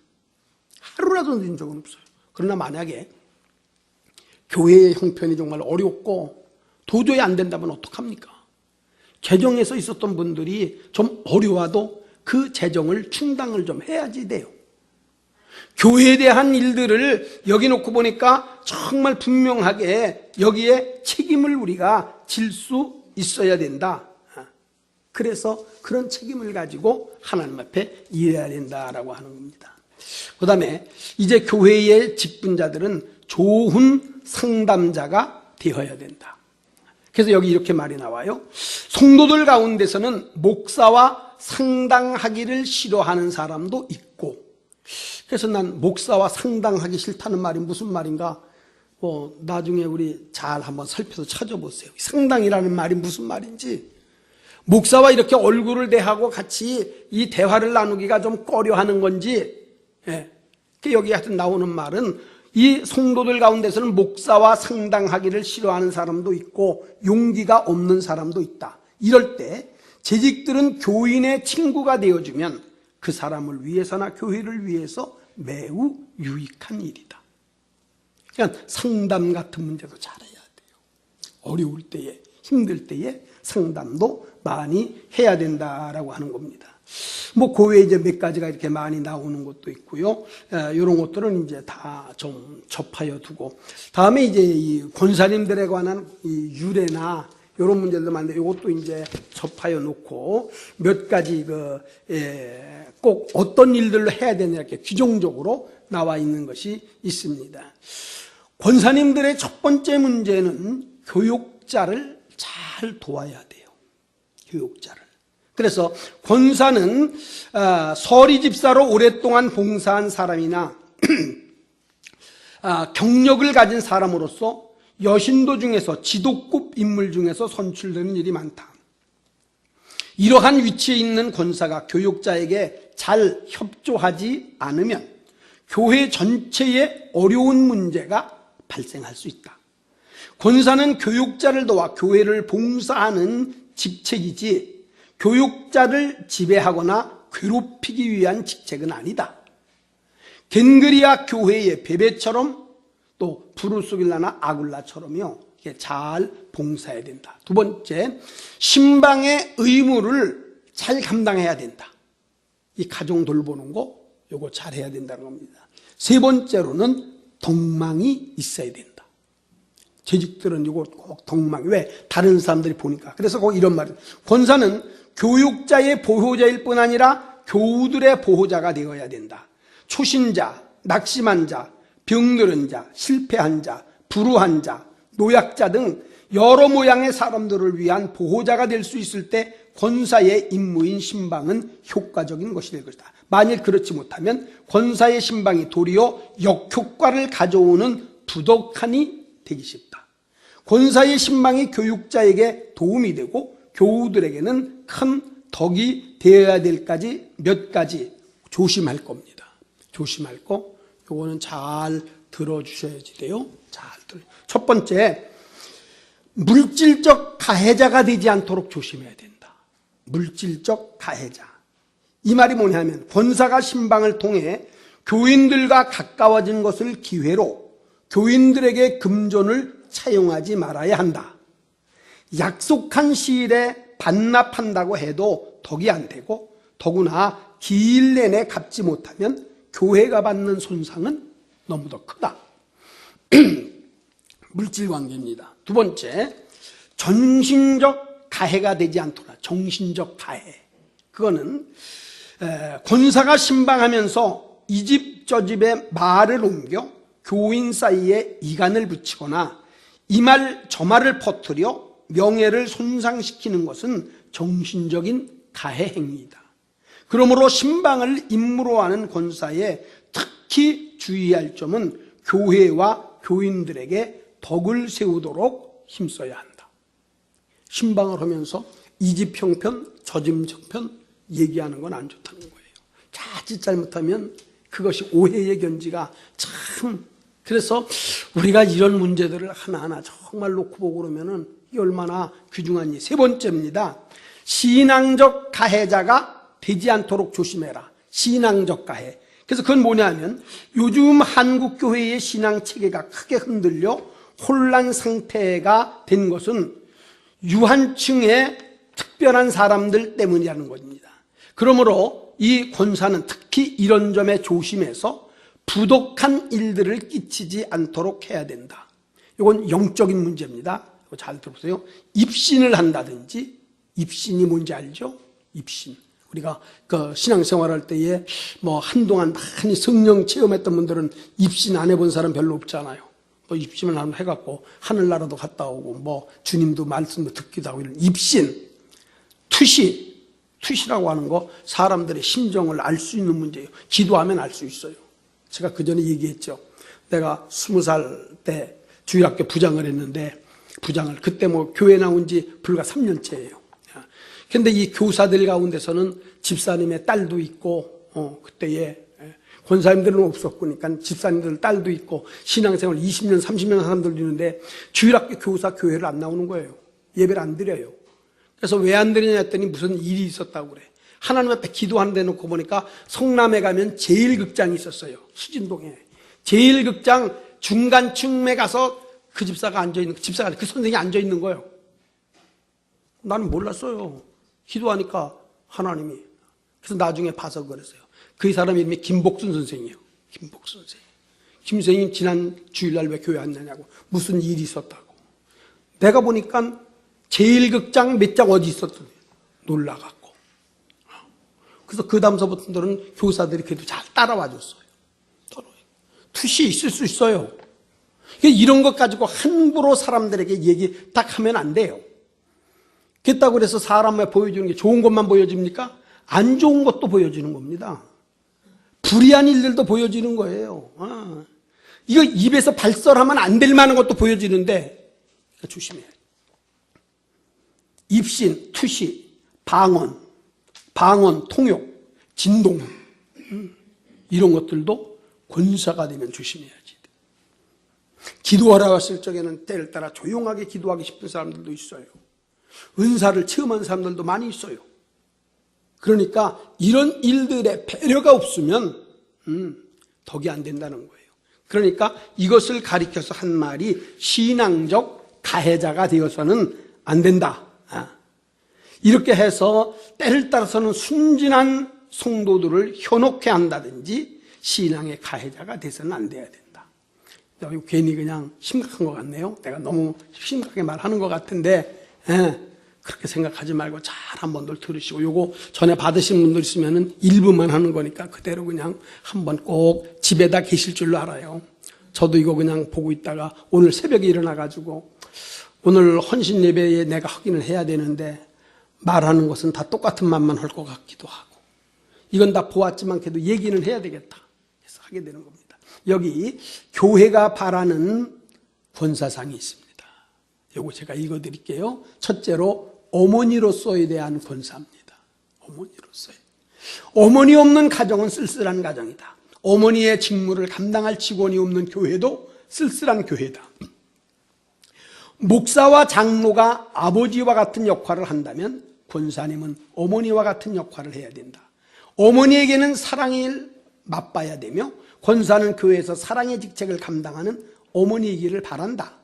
하루라도 늦은 적은 없어요. 그러나 만약에 교회의 형편이 정말 어렵고 도저히 안 된다면 어떡합니까? 재정에서 있었던 분들이 좀 어려워도 그 재정을 충당을 좀 해야지 돼요. 교회에 대한 일들을 여기 놓고 보니까 정말 분명하게 여기에 책임을 우리가 질 수 있어야 된다. 그래서 그런 책임을 가지고 하나님 앞에 일해야 된다라고 하는 겁니다. 그 다음에 이제 교회의 직분자들은 좋은 상담자가 되어야 된다. 그래서 여기 이렇게 말이 나와요. 성도들 가운데서는 목사와 상당하기를 싫어하는 사람도 있고, 그래서 난 목사와 상당하기 싫다는 말이 무슨 말인가? 나중에 우리 잘 한번 살펴서 찾아보세요. 상당이라는 말이 무슨 말인지, 목사와 이렇게 얼굴을 대하고 같이 이 대화를 나누기가 좀 꺼려하는 건지, 여기 하여튼 나오는 말은 이 성도들 가운데서는 목사와 상당하기를 싫어하는 사람도 있고 용기가 없는 사람도 있다. 이럴 때 재직들은 교인의 친구가 되어주면 그 사람을 위해서나 교회를 위해서 매우 유익한 일이다. 그러니까 상담 같은 문제도 잘해야 돼요. 어려울 때에, 힘들 때에 상담도 많이 해야 된다라고 하는 겁니다. 교회에 이제 몇 가지가 이렇게 많이 나오는 것도 있고요. 이런 것들은 이제 다 좀 접하여 두고, 다음에 이제 이 권사님들에 관한 이 유래나 이런 문제들 많은데 이것도 이제 접하여 놓고 몇 가지 꼭 어떤 일들로 해야 되냐 이렇게 규정적으로 나와 있는 것이 있습니다. 권사님들의 첫 번째 문제는 교육자를 잘 도와야 돼요. 교육자를. 그래서 권사는 서리 집사로 오랫동안 봉사한 사람이나 경력을 가진 사람으로서 여신도 중에서 지도급 인물 중에서 선출되는 일이 많다. 이러한 위치에 있는 권사가 교육자에게 잘 협조하지 않으면 교회 전체에 어려운 문제가 발생할 수 있다. 권사는 교육자를 도와 교회를 봉사하는 직책이지 교육자를 지배하거나 괴롭히기 위한 직책은 아니다. 겐그리아 교회의 베베처럼 또 브루스빌라나 아굴라처럼요, 잘 봉사해야 된다. 두 번째, 신방의 의무를 잘 감당해야 된다. 이 가정 돌보는 거 요거 잘 해야 된다는 겁니다. 세 번째로는 덕망이 있어야 된다. 재직들은 이거 꼭 덕망, 왜? 다른 사람들이 보니까. 그래서 꼭 이런 말이에요. 권사는 교육자의 보호자일 뿐 아니라 교우들의 보호자가 되어야 된다. 초신자, 낙심한 자, 병들은 자, 실패한 자, 불우한 자, 노약자 등 여러 모양의 사람들을 위한 보호자가 될 수 있을 때 권사의 임무인 신방은 효과적인 것이 될 것이다. 만일 그렇지 못하면 권사의 신방이 도리어 역효과를 가져오는 부덕한이 되기 쉽다. 권사의 신방이 교육자에게 도움이 되고 교우들에게는 큰 덕이 되어야 될까지 몇 가지 조심할 겁니다. 조심할 거, 요거는 잘 들어주셔야지 돼요. 잘 들어. 첫 번째, 물질적 가해자가 되지 않도록 조심해야 된다. 물질적 가해자. 이 말이 뭐냐면 권사가 신방을 통해 교인들과 가까워진 것을 기회로 교인들에게 금전을 차용하지 말아야 한다. 약속한 시일에 반납한다고 해도 덕이 안 되고 더구나 기일 내내 갚지 못하면 교회가 받는 손상은 너무 더 크다. 물질 관계입니다. 두 번째, 정신적 가해가 되지 않도록. 정신적 가해. 그거는 권사가 신방하면서 이 집 저 집에 말을 옮겨 교인 사이에 이간을 붙이거나 이 말 저 말을 퍼뜨려 명예를 손상시키는 것은 정신적인 가해 행위이다. 그러므로 신방을 임무로 하는 권사에 특히 주의할 점은 교회와 교인들에게 덕을 세우도록 힘써야 한다. 신방을 하면서 이 집 형편, 저 집 형편 얘기하는 건 안 좋다는 거예요. 자칫 잘못하면 그것이 오해의 견지가 참, 그래서 우리가 이런 문제들을 하나하나 정말 놓고 보고 그러면은 이게 얼마나 귀중한 일. 세 번째입니다. 신앙적 가해자가 되지 않도록 조심해라. 신앙적 가해. 그래서 그건 뭐냐면 요즘 한국 교회의 신앙 체계가 크게 흔들려 혼란 상태가 된 것은 유한층의 특별한 사람들 때문이라는 겁니다. 그러므로 이 권사는 특히 이런 점에 조심해서 부독한 일들을 끼치지 않도록 해야 된다. 이건 영적인 문제입니다. 이거 잘 들어보세요. 입신을 한다든지, 입신이 뭔지 알죠? 입신. 우리가 그 신앙생활 할 때에 한동안 많이 성령 체험했던 분들은 입신 안 해본 사람 별로 없잖아요. 또 입신을 한번 해갖고 하늘나라도 갔다 오고 뭐 주님도 말씀도 듣기도 하고 이런 입신, 투시라고 하는 거 사람들의 심정을 알 수 있는 문제예요. 기도하면 알 수 있어요. 제가 그전에 얘기했죠. 내가 20살 때 주일학교 부장을 했는데 그때 뭐 교회 나온 지 불과 3년째예요. 근데 이 교사들 가운데서는 집사님의 딸도 있고, 그때에 권사님들은 없었고, 그러니까 집사님들 딸도 있고, 신앙생활 20년, 30년 사람들도 있는데, 주일학교 교사 교회를 안 나오는 거예요. 예배를 안 드려요. 그래서 왜 안 드리냐 했더니 무슨 일이 있었다고 그래. 하나님 앞에 기도하는 데 놓고 보니까 성남에 가면 제일극장이 있었어요. 수진동에. 제일극장 중간층에 가서 그 집사가 앉아있는, 그 선생이 앉아있는 거예요. 나는 몰랐어요. 기도하니까 하나님이. 그래서 나중에 봐서 그랬어요. 그 사람 이름이 김복순 선생이에요. 김복순 선생. 김 선생님 지난 주일날 왜 교회 안 나냐고. 무슨 일이 있었다고. 내가 보니까 제일극장 몇 장 어디 있었더니 놀라갖고. 그래서 그 다음서부터는 교사들이 그래도 잘 따라와 줬어요. 투시 있을 수 있어요. 이런 것 가지고 함부로 사람들에게 얘기 딱 하면 안 돼요. 그렇다고 그래서 사람에 보여주는 게 좋은 것만 보여줍니까? 안 좋은 것도 보여주는 겁니다. 불의한 일들도 보여주는 거예요. 이거 입에서 발설하면 안 될 만한 것도 보여주는데 조심해야 돼요. 입신, 투시, 방언, 통역, 진동 이런 것들도 권사가 되면 조심해야지. 기도하라고 했을 적에는 때를 따라 조용하게 기도하기 싶은 사람들도 있어요. 은사를 체험한 사람들도 많이 있어요. 그러니까 이런 일들에 배려가 없으면 덕이 안 된다는 거예요. 그러니까 이것을 가리켜서 한 말이 신앙적 가해자가 되어서는 안 된다. 이렇게 해서 때를 따라서는 순진한 성도들을 현혹해 한다든지 신앙의 가해자가 돼서는 안 돼야 된다. 괜히 그냥 심각한 것 같네요. 내가 너무 심각하게 말하는 것 같은데 그렇게 생각하지 말고 잘 한번들 들으시고, 요거 전에 받으신 분들 있으면은 일부만 하는 거니까 그대로 그냥 한번 꼭 집에다 계실 줄로 알아요. 저도 이거 그냥 보고 있다가 오늘 새벽에 일어나가지고 오늘 헌신 예배에 내가 확인을 해야 되는데 말하는 것은 다 똑같은 말만 할 것 같기도 하고, 이건 다 보았지만 그래도 얘기는 해야 되겠다 그래서 하게 되는 겁니다. 여기 교회가 바라는 권사상이 있습니다. 요거 제가 읽어드릴게요. 첫째로 어머니로서에 대한 권사입니다. 어머니로서의. 어머니 없는 가정은 쓸쓸한 가정이다. 어머니의 직무를 감당할 직원이 없는 교회도 쓸쓸한 교회다. 목사와 장로가 아버지와 같은 역할을 한다면 권사님은 어머니와 같은 역할을 해야 된다. 어머니에게는 사랑을 맛봐야 되며 권사는 교회에서 사랑의 직책을 감당하는 어머니이기를 바란다.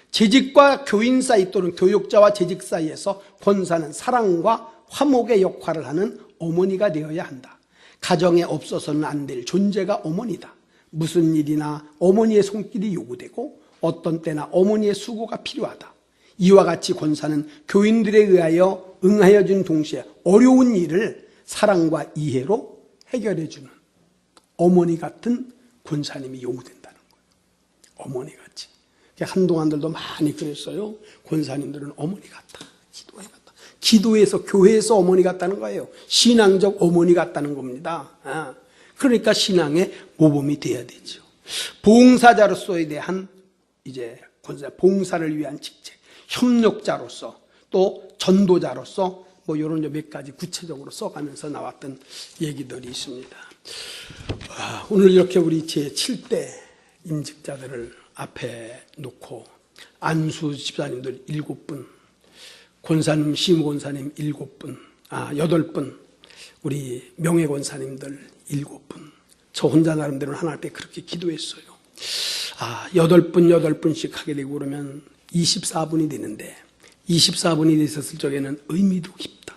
재직과 교인 사이 또는 교육자와 재직 사이에서 권사는 사랑과 화목의 역할을 하는 어머니가 되어야 한다. 가정에 없어서는 안 될 존재가 어머니다. 무슨 일이나 어머니의 손길이 요구되고 어떤 때나 어머니의 수고가 필요하다. 이와 같이 권사는 교인들에 의하여 응하여 준 동시에 어려운 일을 사랑과 이해로 해결해 주는 어머니 같은 권사님이 요구된다는 거예요. 어머니같이. 한동안들도 많이 그랬어요. 권사님들은 어머니 같다. 기도해 같다. 기도에서 교회에서 어머니 같다는 거예요. 신앙적 어머니 같다는 겁니다. 그러니까 신앙의 모범이 돼야 되죠. 봉사자로서에 대한 이제 권사, 봉사를 위한 직책, 협력자로서 또 전도자로서 뭐 이런 몇 가지 구체적으로 써가면서 나왔던 얘기들이 있습니다. 오늘 이렇게 우리 제7대 임직자들을 앞에 놓고 안수 집사님들 7분, 권사님, 시무권사님 7분, 8분, 우리 명예권사님들 7분, 저 혼자 나름대로 하나님 앞에 그렇게 기도했어요. 8분씩 하게 되고 그러면 24분이 되는데 24분이 됐었을 적에는 의미도 깊다.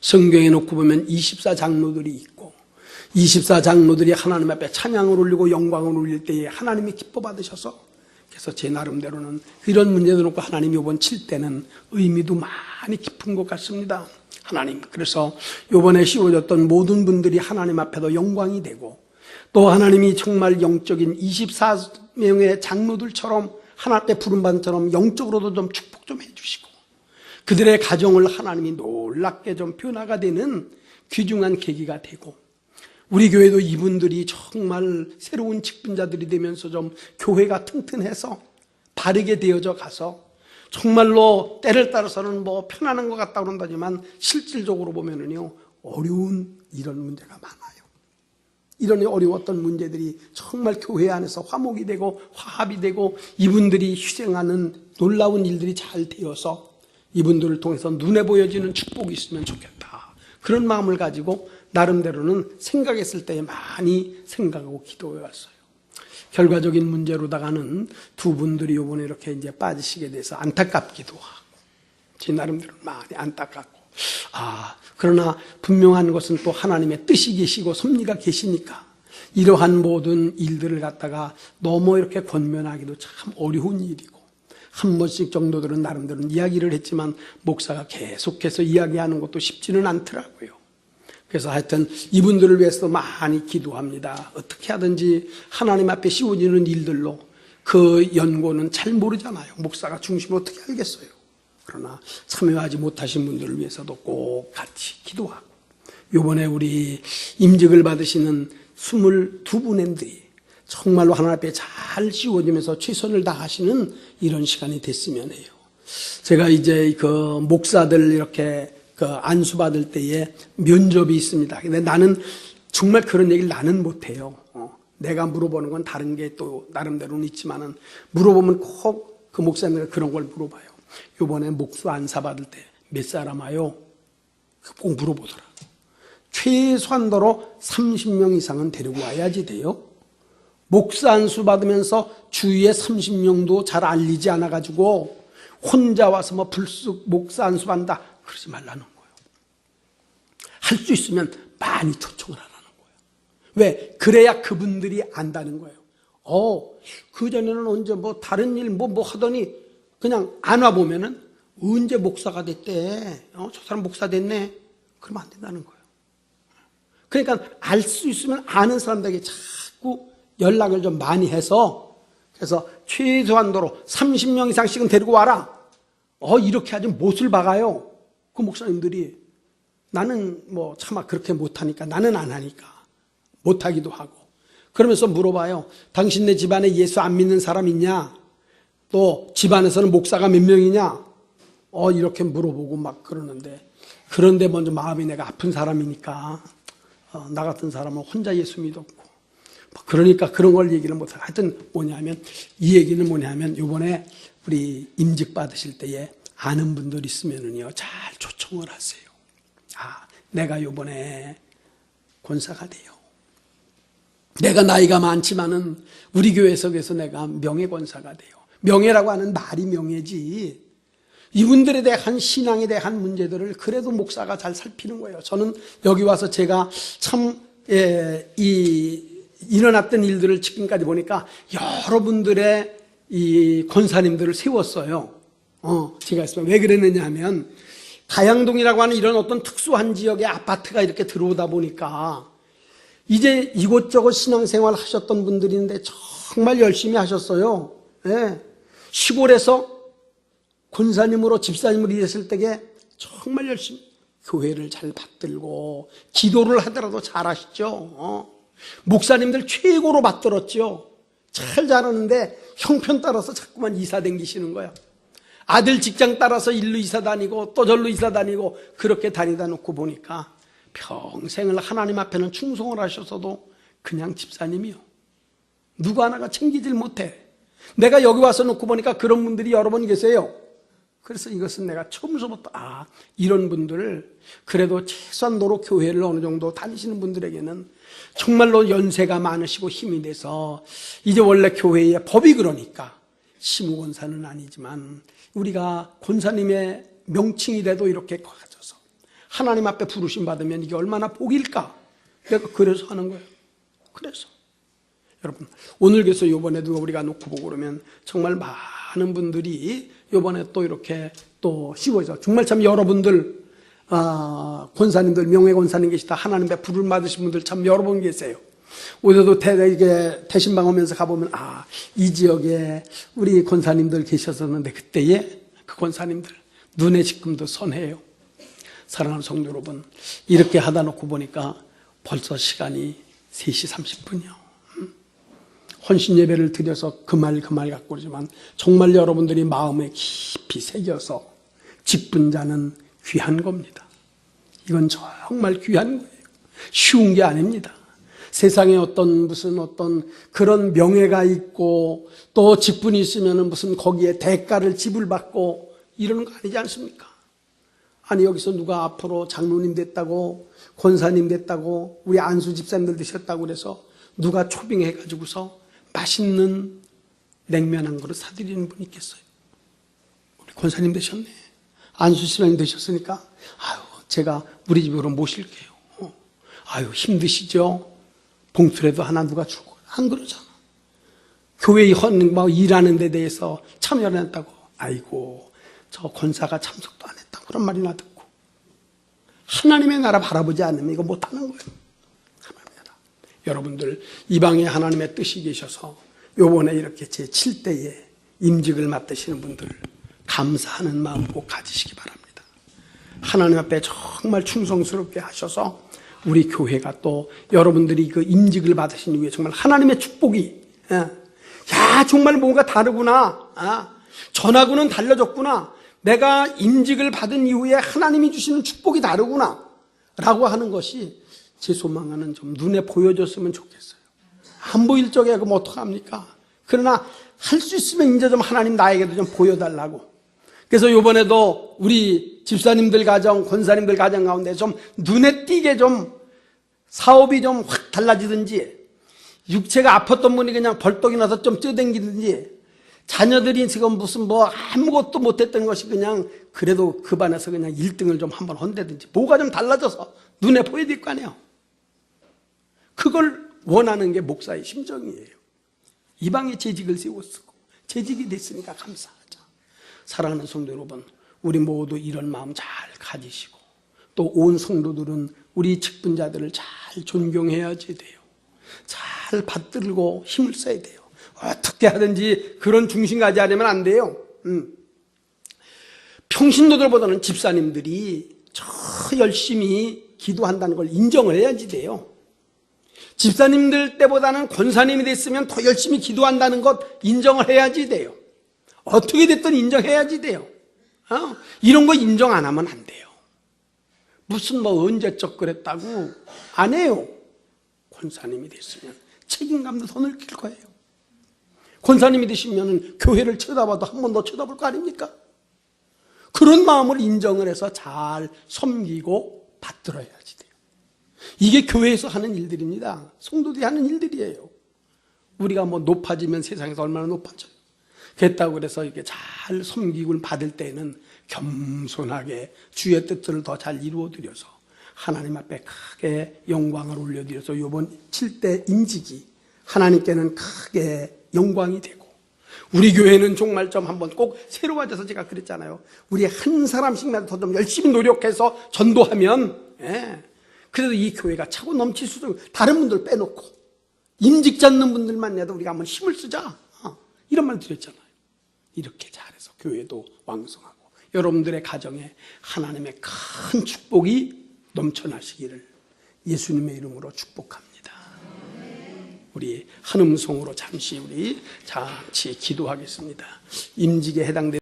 성경에 놓고 보면 24장로들이 있고 24장로들이 하나님 앞에 찬양을 올리고 영광을 올릴 때에 하나님이 기뻐 받으셔서, 그래서 제 나름대로는 이런 문제도 놓고 하나님 이번 7대는 의미도 많이 깊은 것 같습니다. 하나님, 그래서 이번에 씌워졌던 모든 분들이 하나님 앞에도 영광이 되고 또 하나님이 정말 영적인 24명의 장로들처럼 하나님 앞에 부름받은 처럼 영적으로도 좀 축복 좀 해주시고 그들의 가정을 하나님이 놀랍게 좀 변화가 되는 귀중한 계기가 되고 우리 교회도 이분들이 정말 새로운 직분자들이 되면서 좀 교회가 튼튼해서 바르게 되어져 가서 정말로 때를 따라서는 뭐 편안한 것 같다 그런다지만 실질적으로 보면은요 어려운 이런 문제가 많아요. 이런 어려웠던 문제들이 정말 교회 안에서 화목이 되고 화합이 되고 이분들이 희생하는 놀라운 일들이 잘 되어서 이분들을 통해서 눈에 보여지는 축복이 있으면 좋겠다. 그런 마음을 가지고 나름대로는 생각했을 때 많이 생각하고 기도해 왔어요. 결과적인 문제로다가는 두 분들이 이번에 이렇게 이제 빠지시게 돼서 안타깝기도 하고 제 나름대로 많이 안타깝고 그러나 분명한 것은 또 하나님의 뜻이 계시고 섭리가 계시니까 이러한 모든 일들을 갖다가 너무 이렇게 권면하기도 참 어려운 일이고 한 번씩 정도들은 나름대로 이야기를 했지만 목사가 계속해서 이야기하는 것도 쉽지는 않더라고요. 그래서 하여튼 이분들을 위해서 많이 기도합니다. 어떻게 하든지 하나님 앞에 씌워지는 일들로 그 연고는 잘 모르잖아요. 목사가 중심을 어떻게 알겠어요. 그러나 참여하지 못하신 분들을 위해서도 꼭 같이 기도하고 이번에 우리 임직을 받으시는 22분들이 정말로 하나님 앞에 잘 씌워지면서 최선을 다하시는 이런 시간이 됐으면 해요. 제가 이제 그 목사들 이렇게 그 안수받을 때에 면접이 있습니다. 근데 나는 정말 그런 얘기를 나는 못해요. 내가 물어보는 건 다른 게 또 나름대로는 있지만은 물어보면 꼭 그 목사님들 그런 걸 물어봐요. 요번에 목수 안사 받을 때 몇 사람 와요? 꼭 물어보더라. 최소한도로 30명 이상은 데리고 와야지 돼요. 목수 안수 받으면서 주위에 30명도 잘 알리지 않아가지고 혼자 와서 뭐 불쑥 목수 안수 받는다 그러지 말라는 거예요. 할 수 있으면 많이 초청을 하라는 거예요. 왜? 그래야 그분들이 안다는 거예요. 그전에는 언제 뭐 다른 일 뭐 하더니 그냥 안 와보면은 언제 목사가 됐대. 저 사람 목사 됐네. 그러면 안 된다는 거예요. 그러니까 알 수 있으면 아는 사람들에게 자꾸 연락을 좀 많이 해서 그래서 최소한도로 30명 이상씩은 데리고 와라. 이렇게 하지 못을 박아요. 그 목사님들이. 나는 뭐 차마 그렇게 못하니까 나는 안 하니까 못하기도 하고 그러면서 물어봐요. 당신네 집안에 예수 안 믿는 사람 있냐? 또 집안에서는 목사가 몇 명이냐? 이렇게 물어보고 막 그러는데 그런데 먼저 마음이 내가 아픈 사람이니까 나 같은 사람은 혼자 예수 믿었고 그러니까 그런 걸 얘기를 못하고 하여튼 뭐냐면 이 얘기는 뭐냐면 이번에 우리 임직 받으실 때에 아는 분들 있으면은요 잘 초청을 하세요. 내가 이번에 권사가 돼요. 내가 나이가 많지만은 우리 교회 속에서 내가 명예권사가 돼요. 명예라고 하는 말이 명예지. 이분들에 대한 신앙에 대한 문제들을 그래도 목사가 잘 살피는 거예요. 저는 여기 와서 제가 참 일어났던 일들을 지금까지 보니까 여러분들의 이 권사님들을 세웠어요. 제가 왜 그랬느냐 하면 가양동이라고 하는 이런 어떤 특수한 지역의 아파트가 이렇게 들어오다 보니까 이제 이곳저곳 신앙생활 하셨던 분들인데 정말 열심히 하셨어요. 네. 시골에서 권사님으로 집사님으로 일했을 때에 정말 열심히 교회를 잘 받들고 기도를 하더라도 잘 하시죠. 목사님들 최고로 받들었죠. 잘 자라는데 형편 따라서 자꾸만 이사 댕기시는 거야. 아들 직장 따라서 일로 이사 다니고 또 절로 이사 다니고 그렇게 다니다 놓고 보니까 평생을 하나님 앞에는 충성을 하셔서도 그냥 집사님이요. 누구 하나가 챙기질 못해. 내가 여기 와서 놓고 보니까 그런 분들이 여러 번 계세요. 그래서 이것은 내가 처음서부터 이런 분들을 그래도 최소한도로 교회를 어느 정도 다니시는 분들에게는 정말로 연세가 많으시고 힘이 돼서 이제 원래 교회의 법이 그러니까 시무권사는 아니지만 우리가 권사님의 명칭이라도 이렇게 가져서 하나님 앞에 부르심 받으면 이게 얼마나 복일까? 내가 그래서 하는 거예요. 그래서 여러분 오늘 그래서 이번에도 우리가 놓고 보고 그러면 정말 많은 분들이 이번에 또 이렇게 또 씌워져 정말 참 여러분들 권사님들 명예 권사님 계시다 하나님 앞에 부름 받으신 분들 참 여러 분 계세요. 우리도 이게 대신방 오면서 가보면, 이 지역에 우리 권사님들 계셨었는데, 그때에 그 권사님들, 눈에 지금도 선해요. 사랑하는 성도 여러분, 이렇게 하다 놓고 보니까 벌써 시간이 3시 30분이요. 헌신 예배를 드려서 그 말 갖고 그러지만, 정말 여러분들이 마음에 깊이 새겨서 직분 자는 귀한 겁니다. 이건 정말 귀한 거예요. 쉬운 게 아닙니다. 세상에 어떤 그런 명예가 있고 또 직분이 있으면 무슨 거기에 대가를 지불받고 이러는 거 아니지 않습니까? 아니, 여기서 누가 앞으로 장로님 됐다고, 권사님 됐다고, 우리 안수 집사님들 되셨다고 그래서 누가 초빙해가지고서 맛있는 냉면 한 그릇 사드리는 분이 있겠어요? 우리 권사님 되셨네. 안수 집사님 되셨으니까, 제가 우리 집으로 모실게요. 힘드시죠? 봉투라도 하나 누가 주고, 안 그러잖아. 교회 일하는 데 대해서 참여를 했다고, 저 권사가 참석도 안 했다고 그런 말이나 듣고. 하나님의 나라 바라보지 않으면 이거 못하는 거예요. 하나님의 나라. 여러분들, 이 방에 하나님의 뜻이 계셔서 요번에 이렇게 제7대에 임직을 맡으시는 분들 감사하는 마음 꼭 가지시기 바랍니다. 하나님 앞에 정말 충성스럽게 하셔서 우리 교회가 또 여러분들이 그 임직을 받으신 이후에 정말 하나님의 축복이, 정말 뭔가 다르구나. 전하고는 달라졌구나. 내가 임직을 받은 이후에 하나님이 주시는 축복이 다르구나. 라고 하는 것이 제 소망은 좀 눈에 보여줬으면 좋겠어요. 안 보일 적에 그럼 어떡합니까? 그러나 할 수 있으면 이제 좀 하나님 나에게도 좀 보여달라고. 그래서 이번에도 우리 집사님들 가정, 권사님들 가정 가운데 좀 눈에 띄게 좀 사업이 좀 확 달라지든지, 육체가 아팠던 분이 그냥 벌떡이 나서 좀 뛰어댕기든지, 자녀들이 지금 아무것도 못했던 것이 그냥 그래도 그 반에서 그냥 1등을 좀 한번 헌다든지, 뭐가 좀 달라져서 눈에 보여야 될 거 아니에요. 그걸 원하는 게 목사의 심정이에요. 이 방에 재직을 세웠고 재직이 됐으니까 감사하자. 사랑하는 성도 여러분, 우리 모두 이런 마음 잘 가지시고 또 온 성도들은 우리 직분자들을 잘 존경해야지 돼요. 잘 받들고 힘을 써야 돼요. 어떻게 하든지 그런 중심 가지하려면 안 돼요. 평신도들보다는 집사님들이 저 열심히 기도한다는 걸 인정을 해야지 돼요. 집사님들 때보다는 권사님이 됐으면 더 열심히 기도한다는 것 인정을 해야지 돼요. 어떻게 됐든 인정해야지 돼요. 이런 거 인정 안 하면 안 돼요. 무슨 언제적 그랬다고 안 해요. 권사님이 됐으면 책임감도 더 느낄 거예요. 권사님이 되시면 교회를 쳐다봐도 한 번 더 쳐다볼 거 아닙니까? 그런 마음을 인정을 해서 잘 섬기고 받들어야지 돼요. 이게 교회에서 하는 일들입니다. 성도들이 하는 일들이에요. 우리가 높아지면 세상에서 얼마나 높아져요. 그랬다고 그래서 이렇게 잘 섬기고 받을 때에는 겸손하게 주의 뜻들을 더 잘 이루어드려서 하나님 앞에 크게 영광을 올려드려서 이번 7대 임직이 하나님께는 크게 영광이 되고, 우리 교회는 정말 좀 한번 꼭 새로워져서, 제가 그랬잖아요. 우리 한 사람씩만 더 좀 열심히 노력해서 전도하면, 그래도 이 교회가 차고 넘칠 수도 있고, 다른 분들 빼놓고 임직 잡는 분들만 내도 우리가 한번 힘을 쓰자, 이런 말 드렸잖아요. 이렇게 잘해서 교회도 왕성하고 여러분들의 가정에 하나님의 큰 축복이 넘쳐나시기를 예수님의 이름으로 축복합니다. 우리 한 음성으로 잠시 기도하겠습니다. 임직에 해당되는